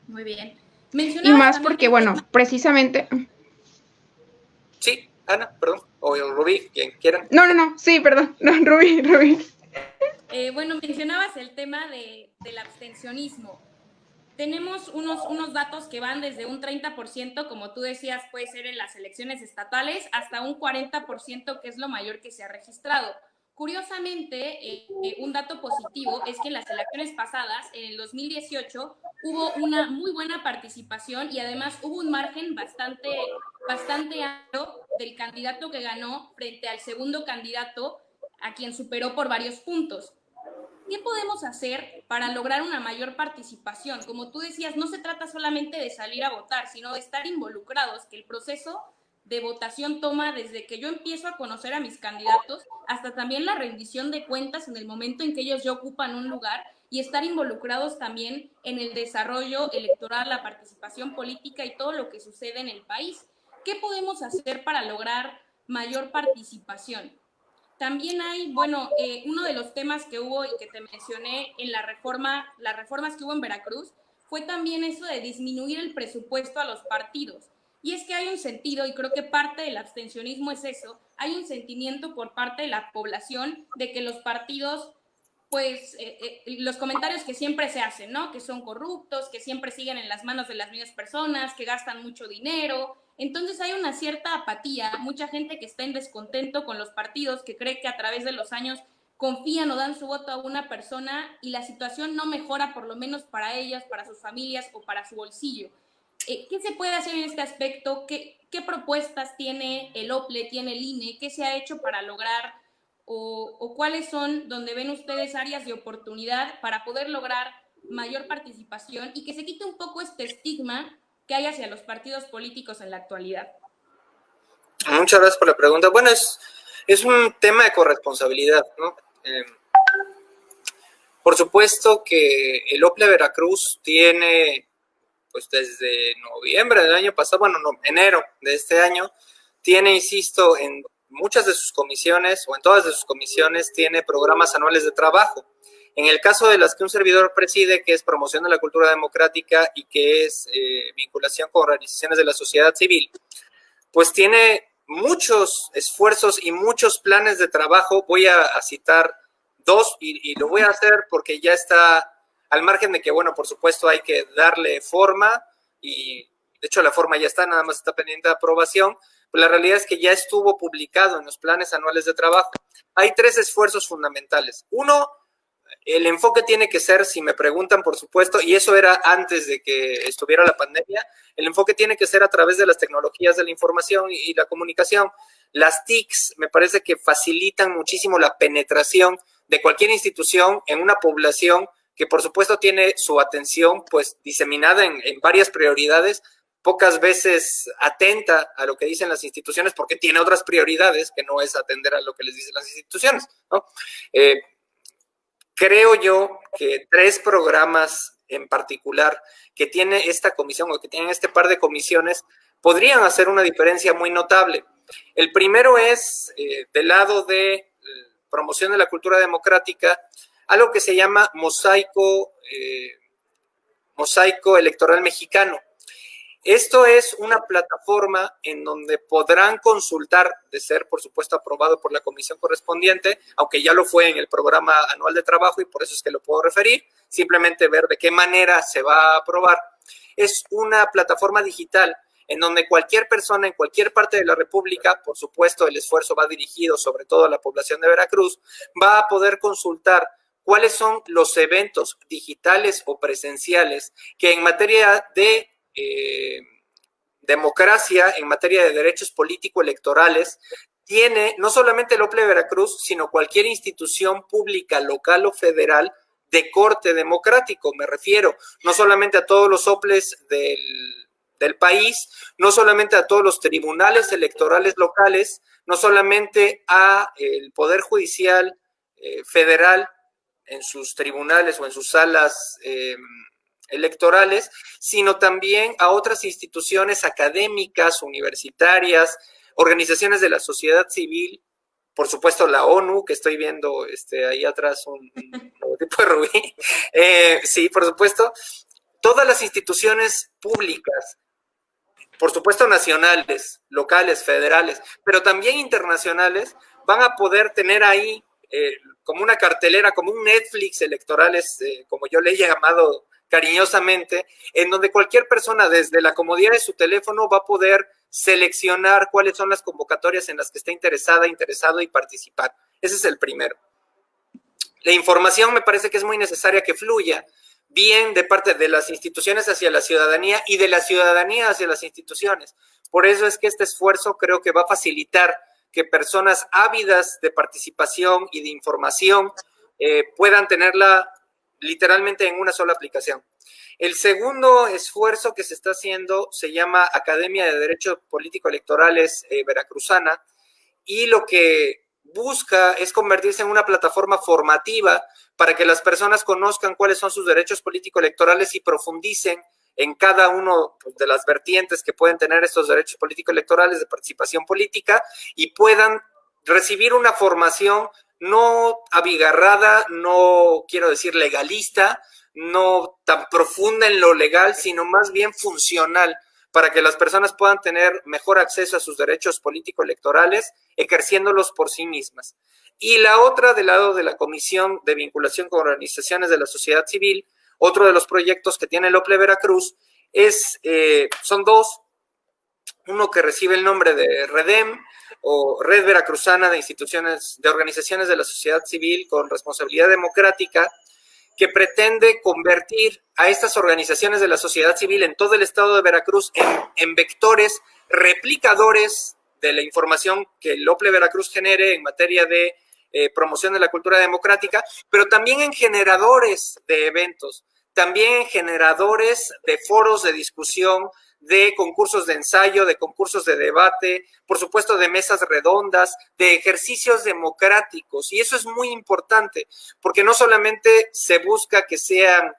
Muy bien. Y más porque, bueno, precisamente... Sí, Ana, perdón, o Rubí, quien quieran. No, sí, perdón, no, Rubí. Bueno, mencionabas el tema del abstencionismo. Tenemos unos datos que van desde un 30%, como tú decías, puede ser en las elecciones estatales, hasta un 40%, que es lo mayor que se ha registrado. Curiosamente, un dato positivo es que en las elecciones pasadas, en el 2018, hubo una muy buena participación y además hubo un margen bastante amplio del candidato que ganó frente al segundo candidato, a quien superó por varios puntos. ¿Qué podemos hacer para lograr una mayor participación? Como tú decías, no se trata solamente de salir a votar, sino de estar involucrados, que el proceso de votación toma desde que yo empiezo a conocer a mis candidatos hasta también la rendición de cuentas en el momento en que ellos ya ocupan un lugar, y estar involucrados también en el desarrollo electoral, la participación política y todo lo que sucede en el país. ¿Qué podemos hacer para lograr mayor participación? También hay, bueno, uno de los temas que hubo y que te mencioné en las reformas que hubo en Veracruz, fue también eso de disminuir el presupuesto a los partidos. Y es que hay un sentido, y creo que parte del abstencionismo es eso, hay un sentimiento por parte de la población de que los partidos, pues, los comentarios que siempre se hacen, ¿no? Que son corruptos, que siempre siguen en las manos de las mismas personas, que gastan mucho dinero. Entonces hay una cierta apatía, mucha gente que está en descontento con los partidos, que cree que a través de los años confían o dan su voto a una persona y la situación no mejora, por lo menos para ellas, para sus familias o para su bolsillo. ¿Qué se puede hacer en este aspecto? ¿Qué propuestas tiene el OPLE, tiene el INE? ¿Qué se ha hecho para lograr o cuáles son donde ven ustedes áreas de oportunidad para poder lograr mayor participación y que se quite un poco este estigma que hay hacia los partidos políticos en la actualidad? Muchas gracias por la pregunta. Bueno, es un tema de corresponsabilidad, ¿no? Por supuesto que el OPLE Veracruz tiene, pues desde noviembre del año pasado, bueno, no, enero de este año, tiene, insisto, en muchas de sus comisiones o en todas de sus comisiones tiene programas anuales de trabajo. En el caso de las que un servidor preside, que es promoción de la cultura democrática y que es vinculación con organizaciones de la sociedad civil, pues tiene muchos esfuerzos y muchos planes de trabajo. Voy a citar dos y lo voy a hacer porque ya está, al margen de que, bueno, por supuesto hay que darle forma y de hecho la forma ya está, nada más está pendiente de aprobación. Pues la realidad es que ya estuvo publicado en los planes anuales de trabajo. Hay tres esfuerzos fundamentales. Uno, el enfoque tiene que ser, si me preguntan, por supuesto, y eso era antes de que estuviera la pandemia, el enfoque tiene que ser a través de las tecnologías de la información y la comunicación. Las TICs me parece que facilitan muchísimo la penetración de cualquier institución en una población que por supuesto tiene su atención pues diseminada en varias prioridades, pocas veces atenta a lo que dicen las instituciones porque tiene otras prioridades que no es atender a lo que les dicen las instituciones, ¿no? Creo yo que 3 programas en particular que tiene esta comisión o que tienen este par de comisiones podrían hacer una diferencia muy notable. El primero es, del lado de promoción de la cultura democrática, algo que se llama mosaico electoral mexicano. Esto es una plataforma en donde podrán consultar, de ser, por supuesto, aprobado por la comisión correspondiente, aunque ya lo fue en el programa anual de trabajo y por eso es que lo puedo referir, simplemente ver de qué manera se va a aprobar. Es una plataforma digital en donde cualquier persona en cualquier parte de la República, por supuesto, el esfuerzo va dirigido sobre todo a la población de Veracruz, va a poder consultar cuáles son los eventos digitales o presenciales que en materia de democracia, en materia de derechos político-electorales, tiene no solamente el OPLE Veracruz, sino cualquier institución pública, local o federal de corte democrático. Me refiero no solamente a todos los OPLEs del país, no solamente a todos los tribunales electorales locales, no solamente a el Poder Judicial federal en sus tribunales o en sus salas electorales, sino también a otras instituciones académicas, universitarias, organizaciones de la sociedad civil, por supuesto la ONU, que estoy viendo ahí atrás un logotipo de Rubí, sí, por supuesto, todas las instituciones públicas, por supuesto nacionales, locales, federales, pero también internacionales, van a poder tener ahí como una cartelera, como un Netflix electorales, como yo le he llamado cariñosamente, en donde cualquier persona desde la comodidad de su teléfono va a poder seleccionar cuáles son las convocatorias en las que está interesado y participar. Ese es el primero. La información me parece que es muy necesaria que fluya bien de parte de las instituciones hacia la ciudadanía y de la ciudadanía hacia las instituciones. Por eso es que este esfuerzo creo que va a facilitar que personas ávidas de participación y de información puedan tenerla literalmente en una sola aplicación. El segundo esfuerzo que se está haciendo se llama Academia de Derecho Político Electorales Veracruzana, y lo que busca es convertirse en una plataforma formativa para que las personas conozcan cuáles son sus derechos político-electorales y profundicen en cada uno de las vertientes que pueden tener estos derechos político-electorales de participación política y puedan recibir una formación no abigarrada, no quiero decir legalista, no tan profunda en lo legal, sino más bien funcional, para que las personas puedan tener mejor acceso a sus derechos político-electorales, ejerciéndolos por sí mismas. Y la otra, del lado de la Comisión de Vinculación con Organizaciones de la Sociedad Civil, otro de los proyectos que tiene el OPLE Veracruz, son 2, uno que recibe el nombre de REDEM, o Red Veracruzana de Organizaciones de la Sociedad Civil con Responsabilidad Democrática, que pretende convertir a estas organizaciones de la sociedad civil en todo el estado de Veracruz en vectores replicadores de la información que el OPLE Veracruz genere en materia de promoción de la cultura democrática, pero también en generadores de eventos, también en generadores de foros de discusión, de concursos de ensayo, de concursos de debate, por supuesto de mesas redondas, de ejercicios democráticos. Y eso es muy importante, porque no solamente se busca que sean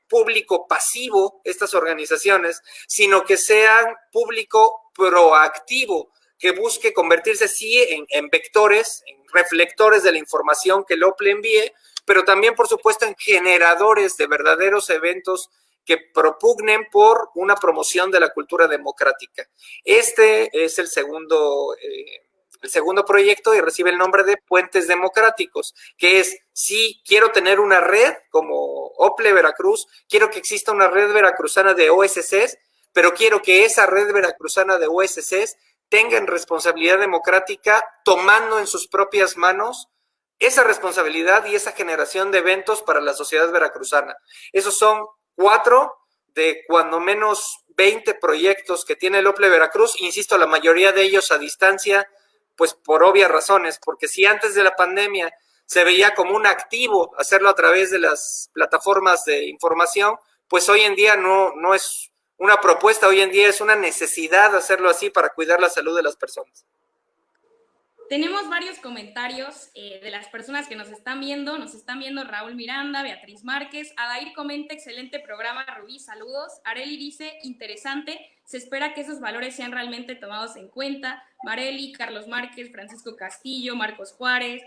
público pasivo estas organizaciones, sino que sean público proactivo, que busque convertirse sí en vectores, en reflectores de la información que el OPLE envíe, pero también, por supuesto, en generadores de verdaderos eventos que propugnen por una promoción de la cultura democrática. Este es el segundo proyecto y recibe el nombre de Puentes Democráticos, que es, sí, quiero tener una red como OPLE Veracruz, quiero que exista una red veracruzana de OSCs, pero quiero que esa red veracruzana de OSCs tenga en responsabilidad democrática, tomando en sus propias manos esa responsabilidad y esa generación de eventos para la sociedad veracruzana. Esos son 4 de cuando menos 20 proyectos que tiene el OPLE Veracruz, insisto, la mayoría de ellos a distancia, pues por obvias razones, porque si antes de la pandemia se veía como un activo hacerlo a través de las plataformas de información, pues hoy en día no es una propuesta, hoy en día es una necesidad hacerlo así para cuidar la salud de las personas. Tenemos varios comentarios de las personas que nos están viendo. Nos están viendo Raúl Miranda, Beatriz Márquez. Adair comenta, excelente programa, Rubí, saludos. Areli dice, interesante, se espera que esos valores sean realmente tomados en cuenta. Mareli, Carlos Márquez, Francisco Castillo, Marcos Juárez,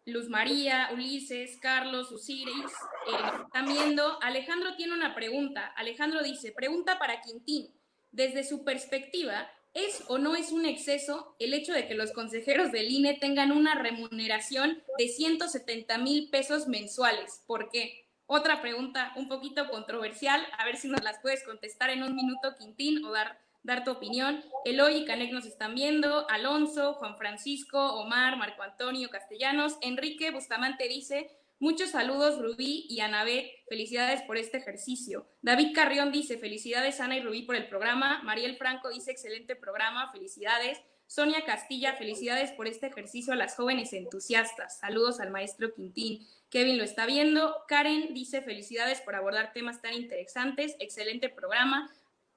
Luz María, Ulises, Carlos, Usiris, nos están viendo. Alejandro tiene una pregunta. Alejandro dice, pregunta para Quintín. Desde su perspectiva, ¿es o no es un exceso el hecho de que los consejeros del INE tengan una remuneración de 170,000 pesos mensuales? ¿Por qué? Otra pregunta un poquito controversial, a ver si nos las puedes contestar en un minuto, Quintín, o dar tu opinión. Eloy y Canek nos están viendo, Alonso, Juan Francisco, Omar, Marco Antonio Castellanos, Enrique Bustamante dice, muchos saludos Rubí y Anabet, felicidades por este ejercicio. David Carrión dice, felicidades Ana y Rubí por el programa. Mariel Franco dice, excelente programa, felicidades. Sonia Castilla, felicidades por este ejercicio a las jóvenes entusiastas. Saludos al maestro Quintín. Kevin lo está viendo. Karen dice, felicidades por abordar temas tan interesantes, excelente programa.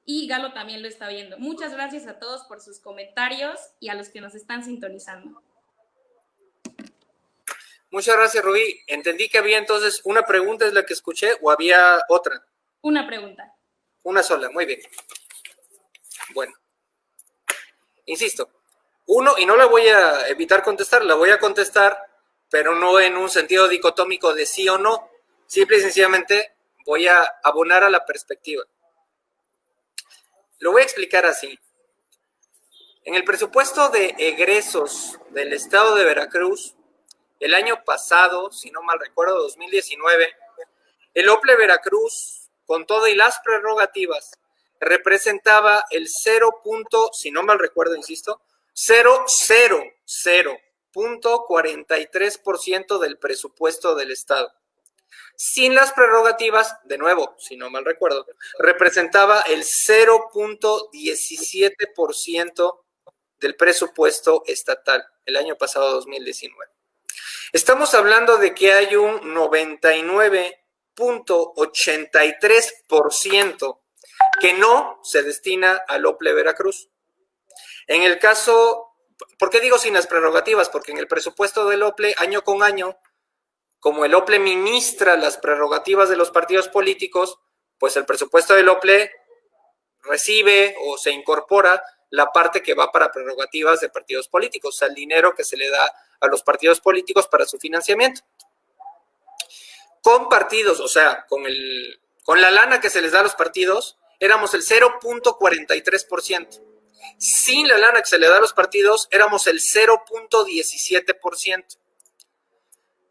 Y Galo también lo está viendo. Muchas gracias a todos por sus comentarios y a los que nos están sintonizando. Muchas gracias, Rubí. Entendí que había entonces una pregunta, es la que escuché, o había otra. Una pregunta. Una sola, muy bien. Bueno, insisto, uno, y no la voy a evitar contestar, la voy a contestar, pero no en un sentido dicotómico de sí o no. Simple y sencillamente voy a abonar a la perspectiva. Lo voy a explicar así. En el presupuesto de egresos del estado de Veracruz, el año pasado, si no mal recuerdo, 2019, el OPLE Veracruz, con todo y las prerrogativas, representaba el 0. Si no mal recuerdo, insisto, 0.43% del presupuesto del estado. Sin las prerrogativas, de nuevo, si no mal recuerdo, representaba el 0.17% del presupuesto estatal el año pasado, 2019. Estamos hablando de que hay un 99.83% que no se destina al OPLE Veracruz. En el caso, ¿por qué digo sin las prerrogativas? Porque en el presupuesto del OPLE, año con año, como el OPLE ministra las prerrogativas de los partidos políticos, pues el presupuesto del OPLE recibe o se incorpora la parte que va para prerrogativas de partidos políticos, o sea, el dinero que se le da a los partidos políticos para su financiamiento. Con partidos, o sea, con la lana que se les da a los partidos, éramos el 0.43%. Sin la lana que se le da a los partidos, éramos el 0.17%.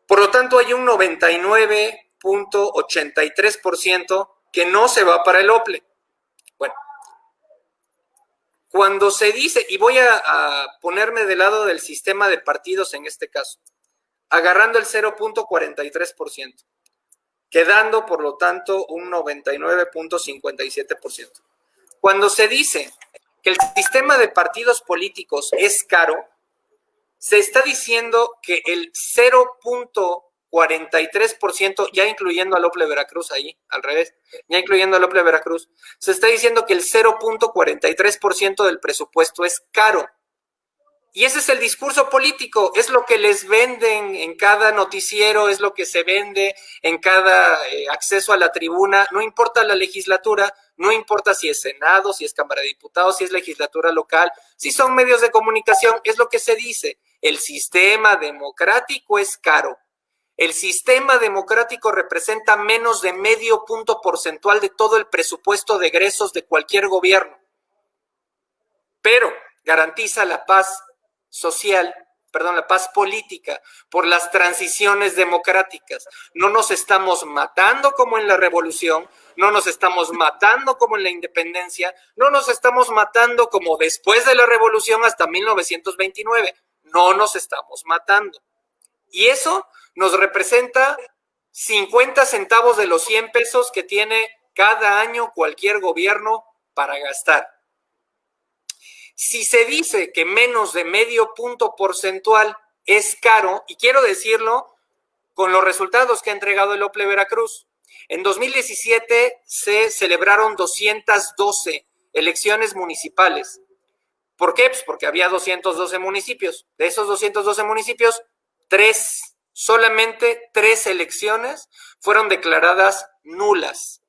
Por lo tanto, hay un 99.83% que no se va para el OPLE. Bueno, cuando se dice, y voy a ponerme del lado del sistema de partidos en este caso, agarrando el 0.43%, quedando, por lo tanto, un 99.57%. Cuando se dice que el sistema de partidos políticos es caro, se está diciendo que el 0.43%, ya incluyendo al OPLE Veracruz ahí, al revés, ya incluyendo al OPLE Veracruz, se está diciendo que el 0.43% del presupuesto es caro. Y ese es el discurso político, es lo que les venden en cada noticiero, es lo que se vende en cada acceso a la tribuna, no importa la legislatura, no importa si es Senado, si es Cámara de Diputados, si es legislatura local, si son medios de comunicación, es lo que se dice. El sistema democrático es caro. El sistema democrático representa menos de medio punto porcentual de todo el presupuesto de egresos de cualquier gobierno. Pero garantiza la paz social, la paz política por las transiciones democráticas. No nos estamos matando como en la revolución, no nos estamos matando como en la independencia, no nos estamos matando como después de la revolución hasta 1929. No nos estamos matando. Y eso nos representa 50 centavos de los 100 pesos que tiene cada año cualquier gobierno para gastar. Si se dice que menos de medio punto porcentual es caro, y quiero decirlo con los resultados que ha entregado el OPLE Veracruz, en 2017 se celebraron 212 elecciones municipales. ¿Por qué? Pues porque había 212 municipios. De esos 212 municipios, solamente 3 elecciones fueron declaradas nulas.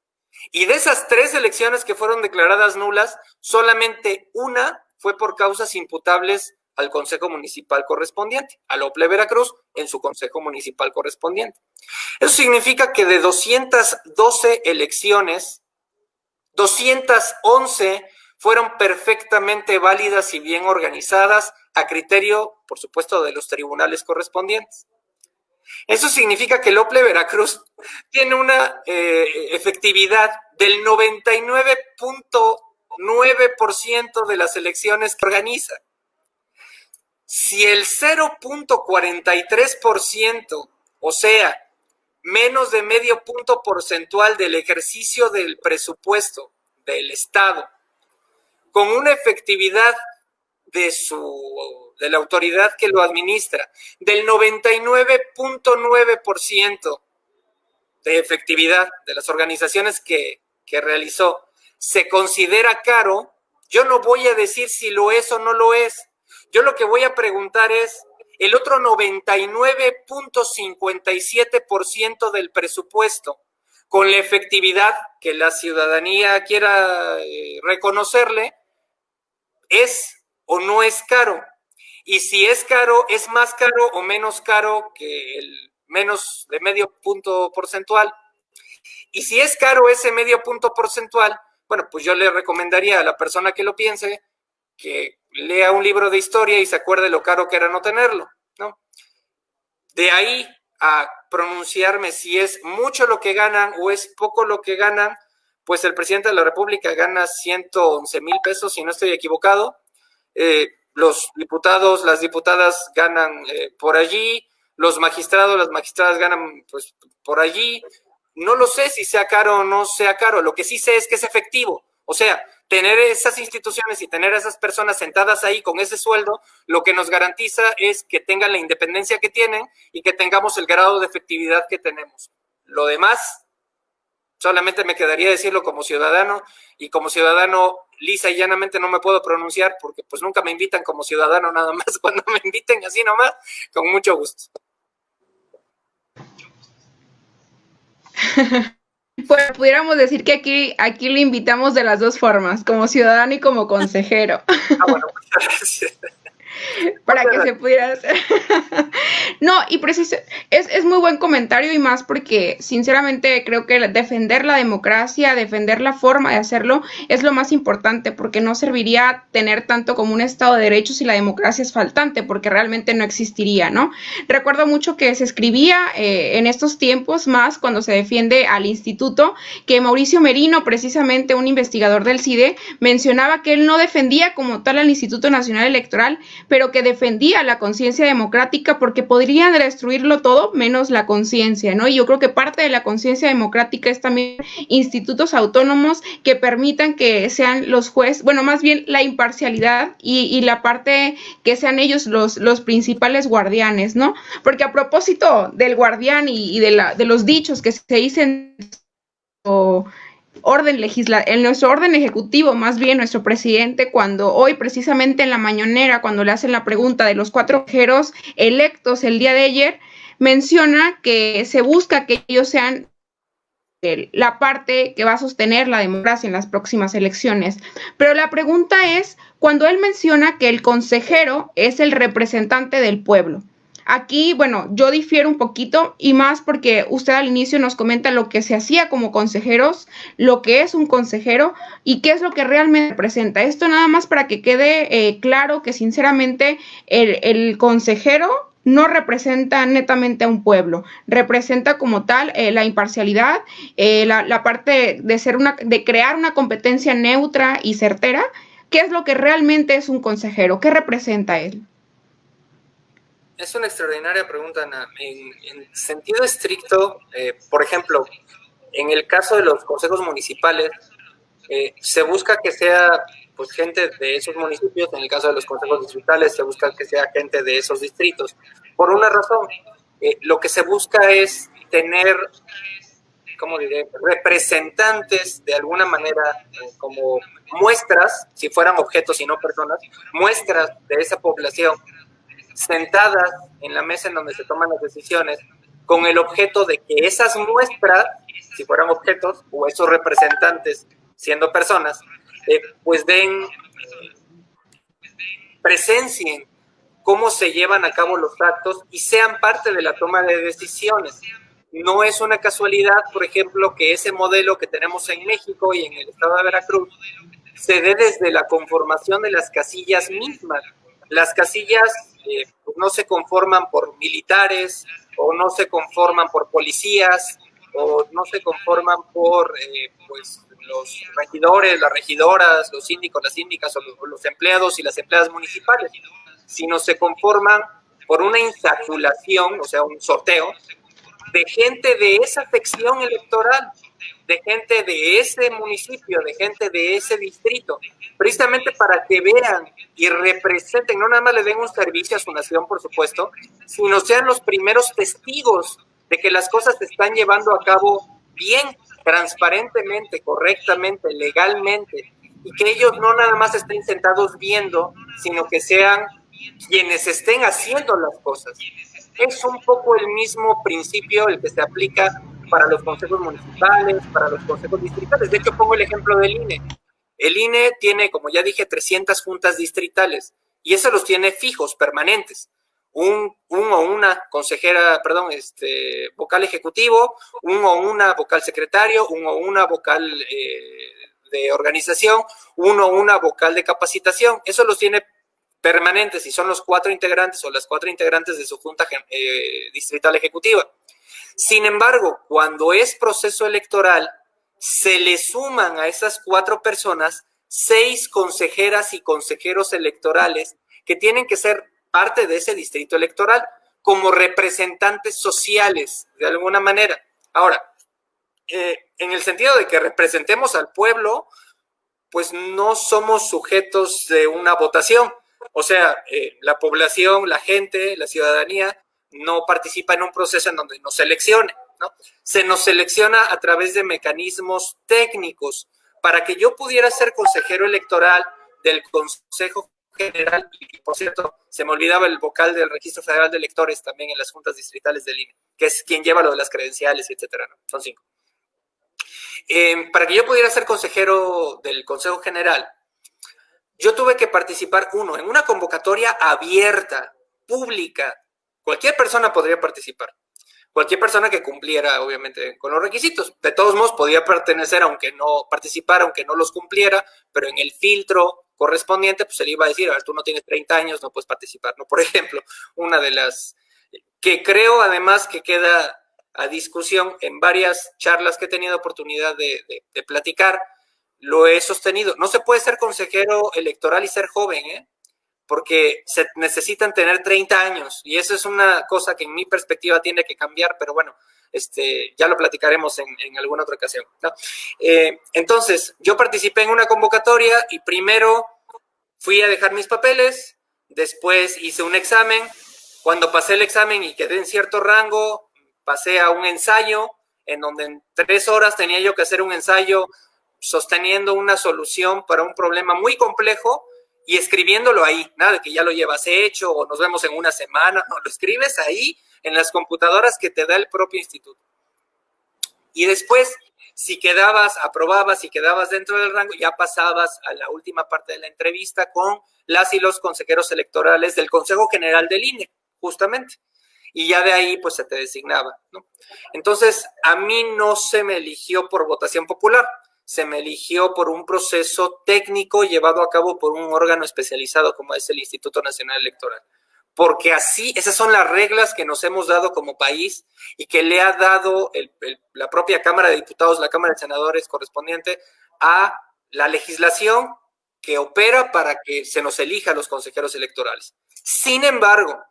Y de esas 3 elecciones que fueron declaradas nulas, solamente una fue por causas imputables al Consejo Municipal correspondiente, al OPLE Veracruz en su Consejo Municipal correspondiente. Eso significa que de 212 elecciones, 211 fueron perfectamente válidas y bien organizadas a criterio, por supuesto, de los tribunales correspondientes. Eso significa que el OPLE Veracruz tiene una efectividad del 99.9% de las elecciones que organiza. Si el 0.43%, o sea, menos de medio punto porcentual del ejercicio del presupuesto del Estado, con una efectividad de la autoridad que lo administra, del 99.9% de efectividad de las organizaciones que realizó, se considera caro, yo no voy a decir si lo es o no lo es. Yo lo que voy a preguntar es, el otro 99.57% del presupuesto, con la efectividad que la ciudadanía quiera reconocerle, ¿es o no es caro? Y si es caro, ¿es más caro o menos caro que el menos de medio punto porcentual? Y si es caro ese medio punto porcentual, bueno, pues yo le recomendaría a la persona que lo piense que lea un libro de historia y se acuerde lo caro que era no tenerlo, ¿no? De ahí a pronunciarme si es mucho lo que ganan o es poco lo que ganan, pues el presidente de la República gana 111,000 pesos, si no estoy equivocado. Los diputados, las diputadas ganan por allí, los magistrados, las magistradas ganan pues por allí. No lo sé si sea caro o no sea caro, lo que sí sé es que es efectivo. O sea, tener esas instituciones y tener a esas personas sentadas ahí con ese sueldo, lo que nos garantiza es que tengan la independencia que tienen y que tengamos el grado de efectividad que tenemos. Lo demás, solamente me quedaría decirlo como ciudadano, y como ciudadano lisa y llanamente no me puedo pronunciar porque pues nunca me invitan como ciudadano nada más. Cuando me inviten así nomás, con mucho gusto. Pues pudiéramos decir que aquí le invitamos de las dos formas, como ciudadano y como consejero. Bueno, muchas gracias. Para que se pudiera hacer. No, y es muy buen comentario, y más porque sinceramente creo que defender la democracia, defender la forma de hacerlo es lo más importante, porque no serviría tener tanto como un Estado de Derecho si la democracia es faltante, porque realmente no existiría, ¿no? Recuerdo mucho que se escribía en estos tiempos, más cuando se defiende al instituto, que Mauricio Merino, precisamente un investigador del CIDE, mencionaba que él no defendía como tal al Instituto Nacional Electoral, pero que defendía la conciencia democrática porque podrían destruirlo todo menos la conciencia, ¿no? Y yo creo que parte de la conciencia democrática es también institutos autónomos que permitan que sean los jueces, bueno, más bien la imparcialidad y la parte que sean ellos los principales guardianes, ¿no? Porque a propósito del guardián y de los dichos que se dicen en nuestro orden ejecutivo, más bien nuestro presidente, cuando hoy precisamente en la mañanera, cuando le hacen la pregunta de los 4 consejeros electos el día de ayer, menciona que se busca que ellos sean la parte que va a sostener la democracia en las próximas elecciones. Pero la pregunta es, cuando él menciona que el consejero es el representante del pueblo, aquí, bueno, yo difiero un poquito, y más porque usted al inicio nos comenta lo que se hacía como consejeros, lo que es un consejero y qué es lo que realmente representa. Esto nada más para que quede claro que sinceramente el consejero no representa netamente a un pueblo, representa como tal la imparcialidad, la parte de crear una competencia neutra y certera. ¿Qué es lo que realmente es un consejero? ¿Qué representa él? Es una extraordinaria pregunta, Ana. En sentido estricto, por ejemplo, en el caso de los consejos municipales, se busca que sea pues gente de esos municipios. En el caso de los consejos distritales se busca que sea gente de esos distritos. Por una razón, lo que se busca es tener, ¿cómo diré?, representantes de alguna manera, como muestras, si fueran objetos y no personas, muestras de esa población sentadas en la mesa en donde se toman las decisiones, con el objeto de que esas muestras, si fueran objetos, o esos representantes siendo personas, pues presencien cómo se llevan a cabo los actos y sean parte de la toma de decisiones. No es una casualidad, por ejemplo, que ese modelo que tenemos en México y en el estado de Veracruz se dé desde la conformación de las casillas mismas. Las casillas pues no se conforman por militares, o no se conforman por policías, o no se conforman por pues los regidores, las regidoras, los síndicos, las síndicas, o los empleados y las empleadas municipales, sino se conforman por una insaculación, o sea, un sorteo, de gente de esa sección electoral, de gente de ese municipio, de gente de ese distrito, precisamente para que vean y representen, no nada más le den un servicio a su nación, por supuesto, sino sean los primeros testigos de que las cosas se están llevando a cabo bien, transparentemente, correctamente, legalmente, y que ellos no nada más estén sentados viendo, sino que sean quienes estén haciendo las cosas. Es un poco el mismo principio el que se aplica para los consejos municipales, para los consejos distritales. De hecho, pongo el ejemplo del INE. El INE tiene, como ya dije, 300 juntas distritales, y eso los tiene fijos, permanentes. Un o una consejera, perdón, vocal ejecutivo, un o una vocal secretario, un o una vocal de organización, uno o una vocal de capacitación. Eso los tiene permanentes y son los 4 integrantes o las 4 integrantes de su junta distrital ejecutiva. Sin embargo, cuando es proceso electoral, se le suman a esas 4 personas 6 consejeras y consejeros electorales que tienen que ser parte de ese distrito electoral como representantes sociales, de alguna manera. Ahora, en el sentido de que representemos al pueblo, pues no somos sujetos de una votación. O sea, la población, la gente, la ciudadanía no participa en un proceso en donde nos seleccione, ¿no? Se nos selecciona a través de mecanismos técnicos. Para que yo pudiera ser consejero electoral del Consejo General, y por cierto, se me olvidaba el vocal del Registro Federal de Electores también en las juntas distritales del INE, que es quien lleva lo de las credenciales, etcétera, ¿no? Son 5. Para que yo pudiera ser consejero del Consejo General, yo tuve que participar, en una convocatoria abierta, pública. Cualquier persona podría participar. Cualquier persona que cumpliera, obviamente, con los requisitos. De todos modos, podía pertenecer, aunque no participara, aunque no los cumpliera, pero en el filtro correspondiente, pues se le iba a decir, a ver, tú no tienes 30 años, no puedes participar, ¿no? Por ejemplo, una de las que creo, además, que queda a discusión en varias charlas que he tenido oportunidad de platicar, lo he sostenido. No se puede ser consejero electoral y ser joven, porque se necesitan tener 30 años, y eso es una cosa que en mi perspectiva tiene que cambiar, pero bueno, ya lo platicaremos en alguna otra ocasión, ¿no? Entonces, yo participé en una convocatoria y primero fui a dejar mis papeles, después hice un examen. Cuando pasé el examen y quedé en cierto rango, pasé a un ensayo, en donde en 3 horas tenía yo que hacer un ensayo sosteniendo una solución para un problema muy complejo y escribiéndolo ahí, nada de que ya lo llevas hecho o nos vemos en una semana, no, lo escribes ahí en las computadoras que te da el propio instituto. Y después, si quedabas, aprobabas y quedabas dentro del rango, ya pasabas a la última parte de la entrevista con las y los consejeros electorales del Consejo General del INE, justamente. Y ya de ahí, pues, se te designaba, ¿no? Entonces, a mí no se me eligió por votación popular, se me eligió por un proceso técnico llevado a cabo por un órgano especializado como es el Instituto Nacional Electoral. Porque así, esas son las reglas que nos hemos dado como país y que le ha dado la propia Cámara de Diputados, la Cámara de Senadores correspondiente a la legislación que opera para que se nos elija a los consejeros electorales. Sin embargo,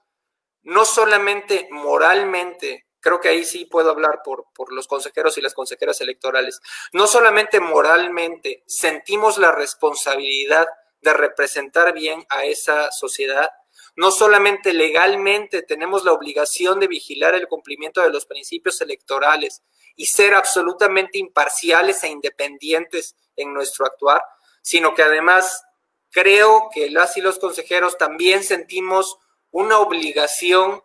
no solamente moralmente, creo que ahí sí puedo hablar por los consejeros y las consejeras electorales, no solamente moralmente sentimos la responsabilidad de representar bien a esa sociedad, no solamente legalmente tenemos la obligación de vigilar el cumplimiento de los principios electorales y ser absolutamente imparciales e independientes en nuestro actuar, sino que además creo que las y los consejeros también sentimos una obligación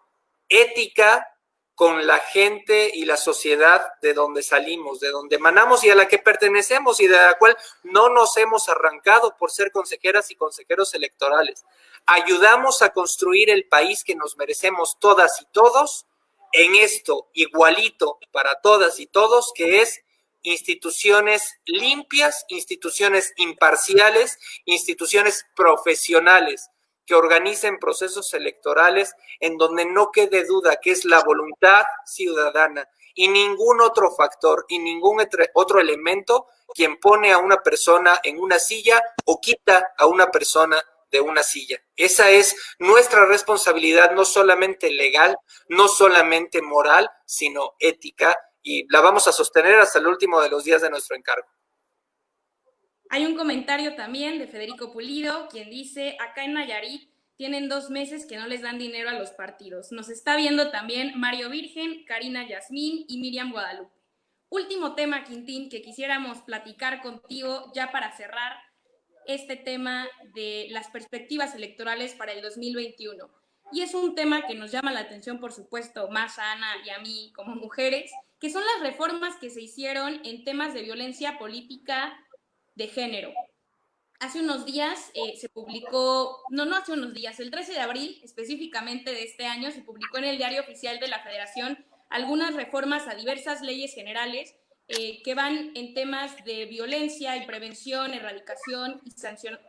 ética con la gente y la sociedad de donde salimos, de donde emanamos y a la que pertenecemos y de la cual no nos hemos arrancado por ser consejeras y consejeros electorales. Ayudamos a construir el país que nos merecemos todas y todos en esto igualito para todas y todos, que es instituciones limpias, instituciones imparciales, instituciones profesionales que organicen procesos electorales en donde no quede duda que es la voluntad ciudadana y ningún otro factor y ningún otro elemento quien pone a una persona en una silla o quita a una persona de una silla. Esa es nuestra responsabilidad, no solamente legal, no solamente moral, sino ética, y la vamos a sostener hasta el último de los días de nuestro encargo. Hay un comentario también de Federico Pulido, quien dice, acá en Nayarit tienen 2 meses que no les dan dinero a los partidos. Nos está viendo también Mario Virgen, Karina Yasmín y Miriam Guadalupe. Último tema, Quintín, que quisiéramos platicar contigo ya para cerrar este tema de las perspectivas electorales para el 2021. Y es un tema que nos llama la atención, por supuesto, más a Ana y a mí como mujeres, que son las reformas que se hicieron en temas de violencia política de género. Hace unos días se publicó, no hace unos días, el 13 de abril específicamente de este año, se publicó en el Diario Oficial de la Federación algunas reformas a diversas leyes generales que van en temas de violencia y prevención, erradicación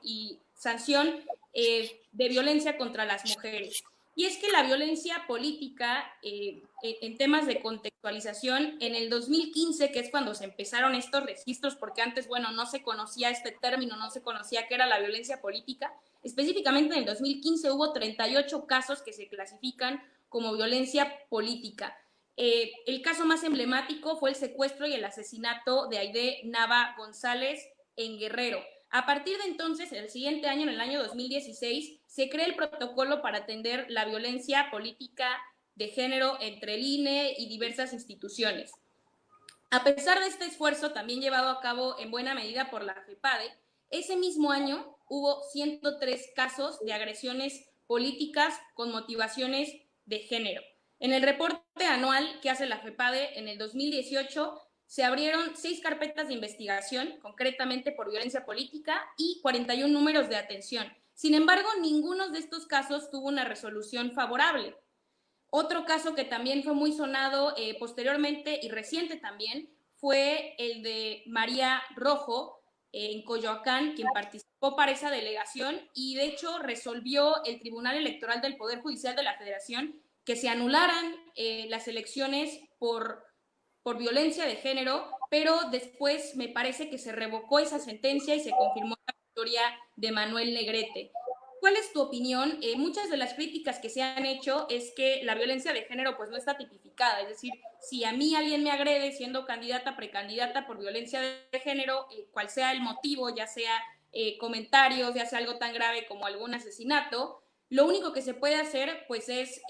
y sanción de violencia contra las mujeres. Y es que la violencia política, en temas de contextualización, en el 2015, que es cuando se empezaron estos registros, porque antes, bueno, no se conocía este término, no se conocía qué era la violencia política, específicamente en el 2015 hubo 38 casos que se clasifican como violencia política. El caso más emblemático fue el secuestro y el asesinato de Aide Nava González en Guerrero. A partir de entonces, el siguiente año, en el año 2016, se crea el protocolo para atender la violencia política de género entre el INE y diversas instituciones. A pesar de este esfuerzo, también llevado a cabo en buena medida por la FEPADE, ese mismo año hubo 103 casos de agresiones políticas con motivaciones de género. En el reporte anual que hace la FEPADE en el 2018, se abrieron 6 carpetas de investigación, concretamente por violencia política, y 41 números de atención. Sin embargo, ninguno de estos casos tuvo una resolución favorable. Otro caso que también fue muy sonado posteriormente y reciente también fue el de María Rojo en Coyoacán, quien participó para esa delegación y de hecho resolvió el Tribunal Electoral del Poder Judicial de la Federación que se anularan las elecciones por violencia de género, pero después me parece que se revocó esa sentencia y se confirmó la victoria de Manuel Negrete. ¿Cuál es tu opinión? Muchas de las críticas que se han hecho es que la violencia de género pues no está tipificada, es decir, si a mí alguien me agrede siendo candidata, precandidata por violencia de género, cual sea el motivo, ya sea comentarios, ya sea algo tan grave como algún asesinato, lo único que se puede hacer pues es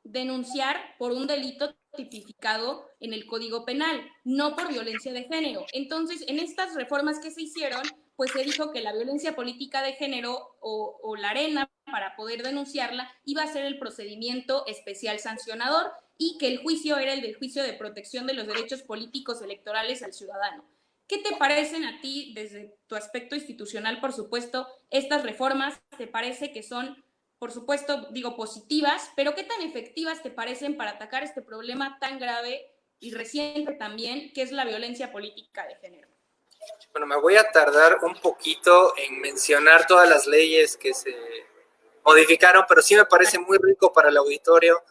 denunciar por un delito tipificado en el Código Penal, no por violencia de género. Entonces, en estas reformas que se hicieron, pues se dijo que la violencia política de género o la arena para poder denunciarla iba a ser el procedimiento especial sancionador y que el juicio era el del juicio de protección de los derechos políticos electorales al ciudadano. ¿Qué te parecen a ti, desde tu aspecto institucional, por supuesto, estas reformas? ¿Te parece que son, por supuesto, digo, positivas, pero qué tan efectivas te parecen para atacar este problema tan grave y reciente también, que es la violencia política de género? Bueno, me voy a tardar un poquito en mencionar todas las leyes que se modificaron, pero sí me parece muy rico para el auditorio,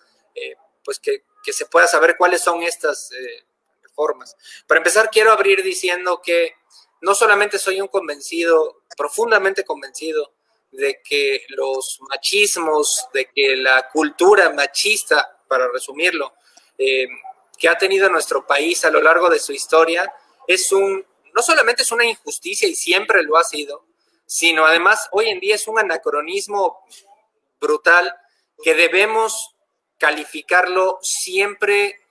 pues que se pueda saber cuáles son estas reformas. Para empezar, quiero abrir diciendo que no solamente soy un convencido, profundamente convencido, de que los machismos, de que la cultura machista, para resumirlo, que ha tenido nuestro país a lo largo de su historia, no solamente es una injusticia y siempre lo ha sido, sino además hoy en día es un anacronismo brutal que debemos calificarlo siempre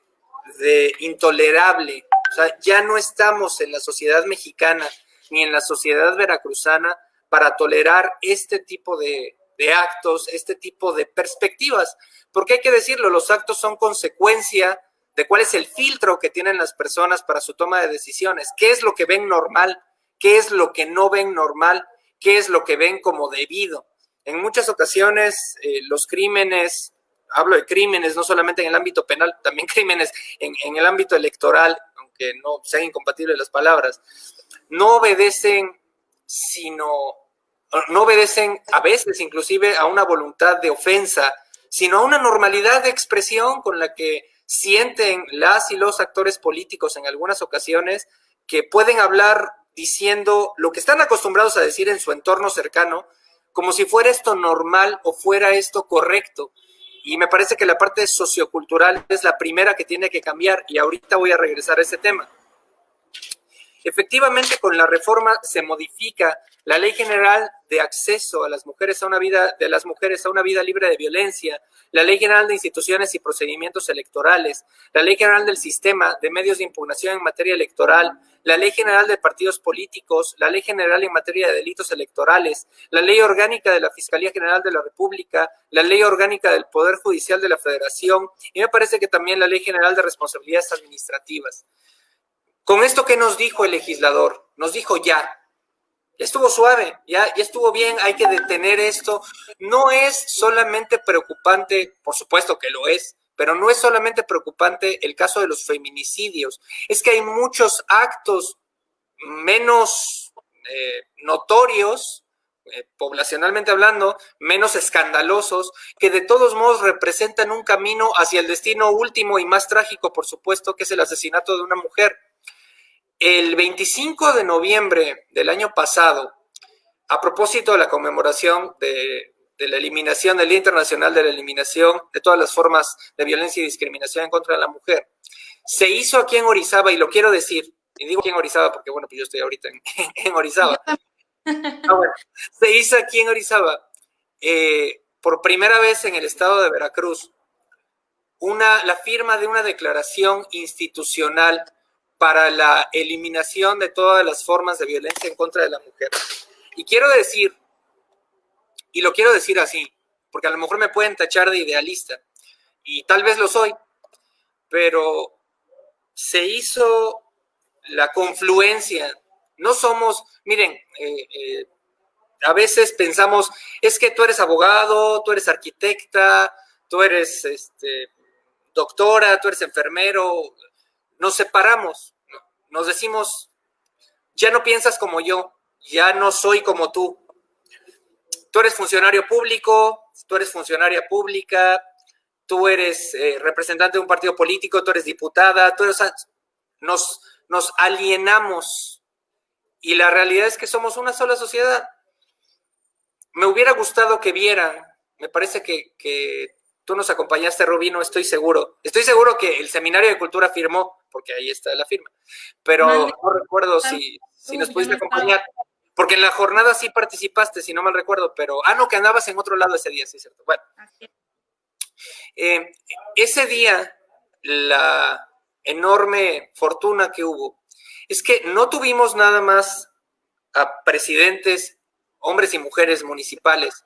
de intolerable. O sea, ya no estamos en la sociedad mexicana ni en la sociedad veracruzana para tolerar este tipo de actos, este tipo de perspectivas, porque hay que decirlo, los actos son consecuencia de cuál es el filtro que tienen las personas para su toma de decisiones, qué es lo que ven normal, qué es lo que no ven normal, qué es lo que ven como debido. En muchas ocasiones los crímenes, hablo de crímenes no solamente en el ámbito penal, también crímenes en el ámbito electoral, aunque no sean incompatibles las palabras, no obedecen a veces inclusive a una voluntad de ofensa, sino a una normalidad de expresión con la que sienten las y los actores políticos en algunas ocasiones que pueden hablar diciendo lo que están acostumbrados a decir en su entorno cercano, como si fuera esto normal o fuera esto correcto. Y me parece que la parte sociocultural es la primera que tiene que cambiar, y ahorita voy a regresar a ese tema. Efectivamente, con la reforma se modifica la Ley General de Acceso a las Mujeres a una vida libre de violencia, la Ley General de Instituciones y Procedimientos Electorales, la Ley General del Sistema de Medios de Impugnación en materia electoral, la Ley General de Partidos Políticos, la Ley General en materia de delitos electorales, la Ley Orgánica de la Fiscalía General de la República, la Ley Orgánica del Poder Judicial de la Federación, y me parece que también la Ley General de Responsabilidades Administrativas. Con esto, ¿qué nos dijo el legislador? Nos dijo ya estuvo suave, ya estuvo bien, hay que detener esto. No es solamente preocupante, por supuesto que lo es, pero no es solamente preocupante el caso de los feminicidios, es que hay muchos actos menos notorios, poblacionalmente hablando, menos escandalosos, que de todos modos representan un camino hacia el destino último y más trágico, por supuesto, que es el asesinato de una mujer. El 25 de noviembre del año pasado, a propósito de la conmemoración de la eliminación, del Día Internacional de la Eliminación de todas las formas de violencia y discriminación en contra de la mujer, se hizo aquí en Orizaba, y lo quiero decir, y digo aquí en Orizaba porque, bueno, pues yo estoy ahorita en Orizaba. Bueno, se hizo aquí en Orizaba, por primera vez en el estado de Veracruz, la firma de una declaración institucional para la eliminación de todas las formas de violencia en contra de la mujer. Y quiero decir, y lo quiero decir así, porque a lo mejor me pueden tachar de idealista, y tal vez lo soy, pero se hizo la confluencia. No somos, miren, a veces pensamos, es que tú eres abogado, tú eres arquitecta, tú eres doctora, tú eres enfermero. Nos separamos, nos decimos, ya no piensas como yo, ya no soy como tú. Tú eres funcionario público, tú eres funcionaria pública, tú eres representante de un partido político, tú eres diputada, nos alienamos, y la realidad es que somos una sola sociedad. Me hubiera gustado que vieran, me parece que tú nos acompañaste, Rubino, estoy seguro que el Seminario de Cultura firmó, porque ahí está la firma, pero no recuerdo si nos pudiste acompañar, porque en la jornada sí participaste, si no mal recuerdo, pero, no, que andabas en otro lado ese día, sí, cierto. Bueno, ese día, la enorme fortuna que hubo es que no tuvimos nada más a presidentes, hombres y mujeres municipales,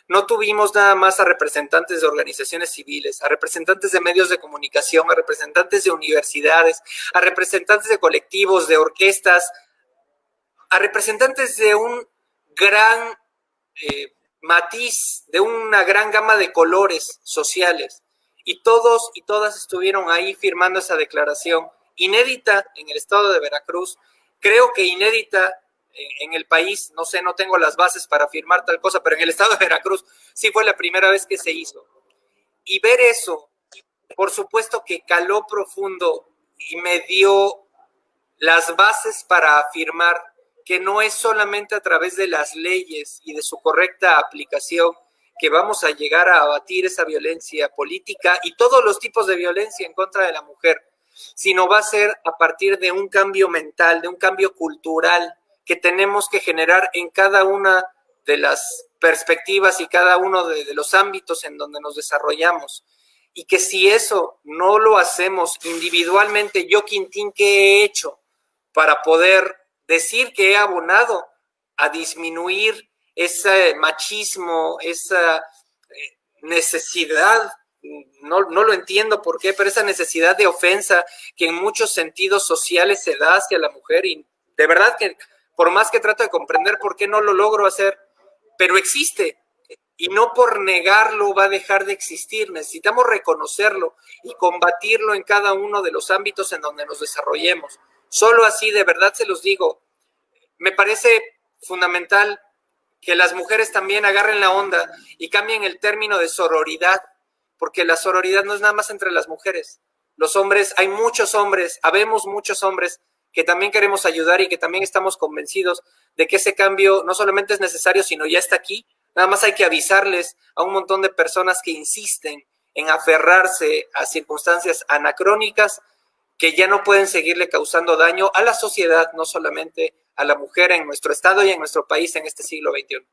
no tuvimos nada más a representantes de organizaciones civiles, a representantes de medios de comunicación, a representantes de universidades, a representantes de colectivos, de orquestas, a representantes de un gran matiz, de una gran gama de colores sociales. Y todos y todas estuvieron ahí firmando esa declaración, inédita en el estado de Veracruz, creo que inédita en el país, no sé, no tengo las bases para afirmar tal cosa, pero en el estado de Veracruz sí fue la primera vez que se hizo. Y ver eso, por supuesto que caló profundo y me dio las bases para afirmar que no es solamente a través de las leyes y de su correcta aplicación que vamos a llegar a abatir esa violencia política y todos los tipos de violencia en contra de la mujer, sino va a ser a partir de un cambio mental, de un cambio cultural que tenemos que generar en cada una de las perspectivas y cada uno de los ámbitos en donde nos desarrollamos. Y que si eso no lo hacemos individualmente, yo, Quintín, ¿qué he hecho para poder decir que he abonado a disminuir ese machismo, esa necesidad, no lo entiendo por qué, pero esa necesidad de ofensa que en muchos sentidos sociales se da hacia la mujer? Y de verdad que por más que trato de comprender por qué no lo logro hacer, pero existe. Y no por negarlo va a dejar de existir. Necesitamos reconocerlo y combatirlo en cada uno de los ámbitos en donde nos desarrollemos. Solo así, de verdad se los digo, me parece fundamental que las mujeres también agarren la onda y cambien el término de sororidad, porque la sororidad no es nada más entre las mujeres. Los hombres, hay muchos hombres, habemos muchos hombres que también queremos ayudar y que también estamos convencidos de que ese cambio no solamente es necesario, sino ya está aquí. Nada más hay que avisarles a un montón de personas que insisten en aferrarse a circunstancias anacrónicas que ya no pueden seguirle causando daño a la sociedad, no solamente a la mujer en nuestro estado y en nuestro país en este siglo XXI.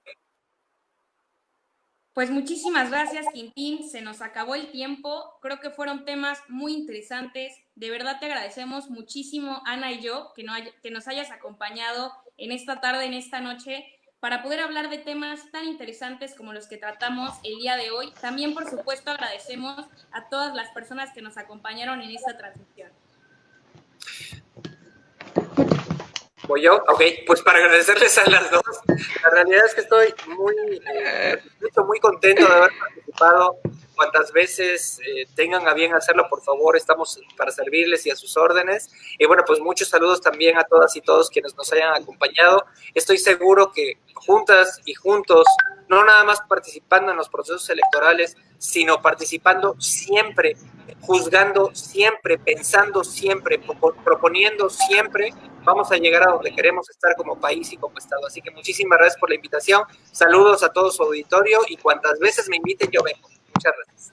Pues muchísimas gracias, Quintín. Se nos acabó el tiempo. Creo que fueron temas muy interesantes. De verdad te agradecemos muchísimo, Ana y yo, que nos hayas acompañado en esta tarde, en esta noche, para poder hablar de temas tan interesantes como los que tratamos el día de hoy. También, por supuesto, agradecemos a todas las personas que nos acompañaron en esta transmisión. ¿Voy yo? Ok, pues para agradecerles a las dos. La realidad es que estoy muy contento de haber participado. Cuantas veces tengan a bien hacerlo, por favor, estamos para servirles y a sus órdenes. Y bueno, pues muchos saludos también a todas y todos quienes nos hayan acompañado. Estoy seguro que juntas y juntos, no nada más participando en los procesos electorales, sino participando siempre, juzgando siempre, pensando siempre, proponiendo siempre, vamos a llegar a donde queremos estar como país y como Estado. Así que muchísimas gracias por la invitación. Saludos a todo su auditorio y cuantas veces me inviten, yo vengo. Muchas gracias.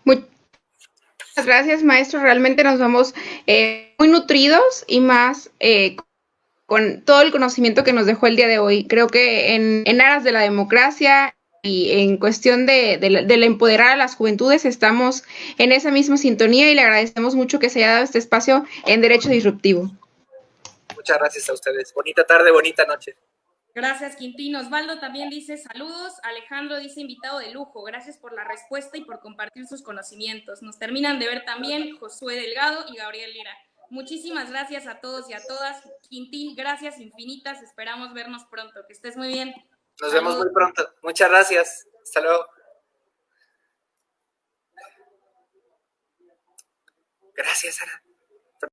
Muchas gracias, maestro. Realmente nos vamos muy nutridos y más con todo el conocimiento que nos dejó el día de hoy. Creo que en aras de la democracia y en cuestión de empoderar a las juventudes estamos en esa misma sintonía y le agradecemos mucho que se haya dado este espacio en Derecho Disruptivo. Muchas gracias a ustedes. Bonita tarde, bonita noche. Gracias, Quintín. Osvaldo también dice saludos. Alejandro dice invitado de lujo. Gracias por la respuesta y por compartir sus conocimientos. Nos terminan de ver también Josué Delgado y Gabriel Lira. Muchísimas gracias a todos y a todas. Quintín, gracias infinitas. Esperamos vernos pronto. Que estés muy bien. Nos vemos muy pronto. Muchas gracias. Hasta luego. Gracias, Sara.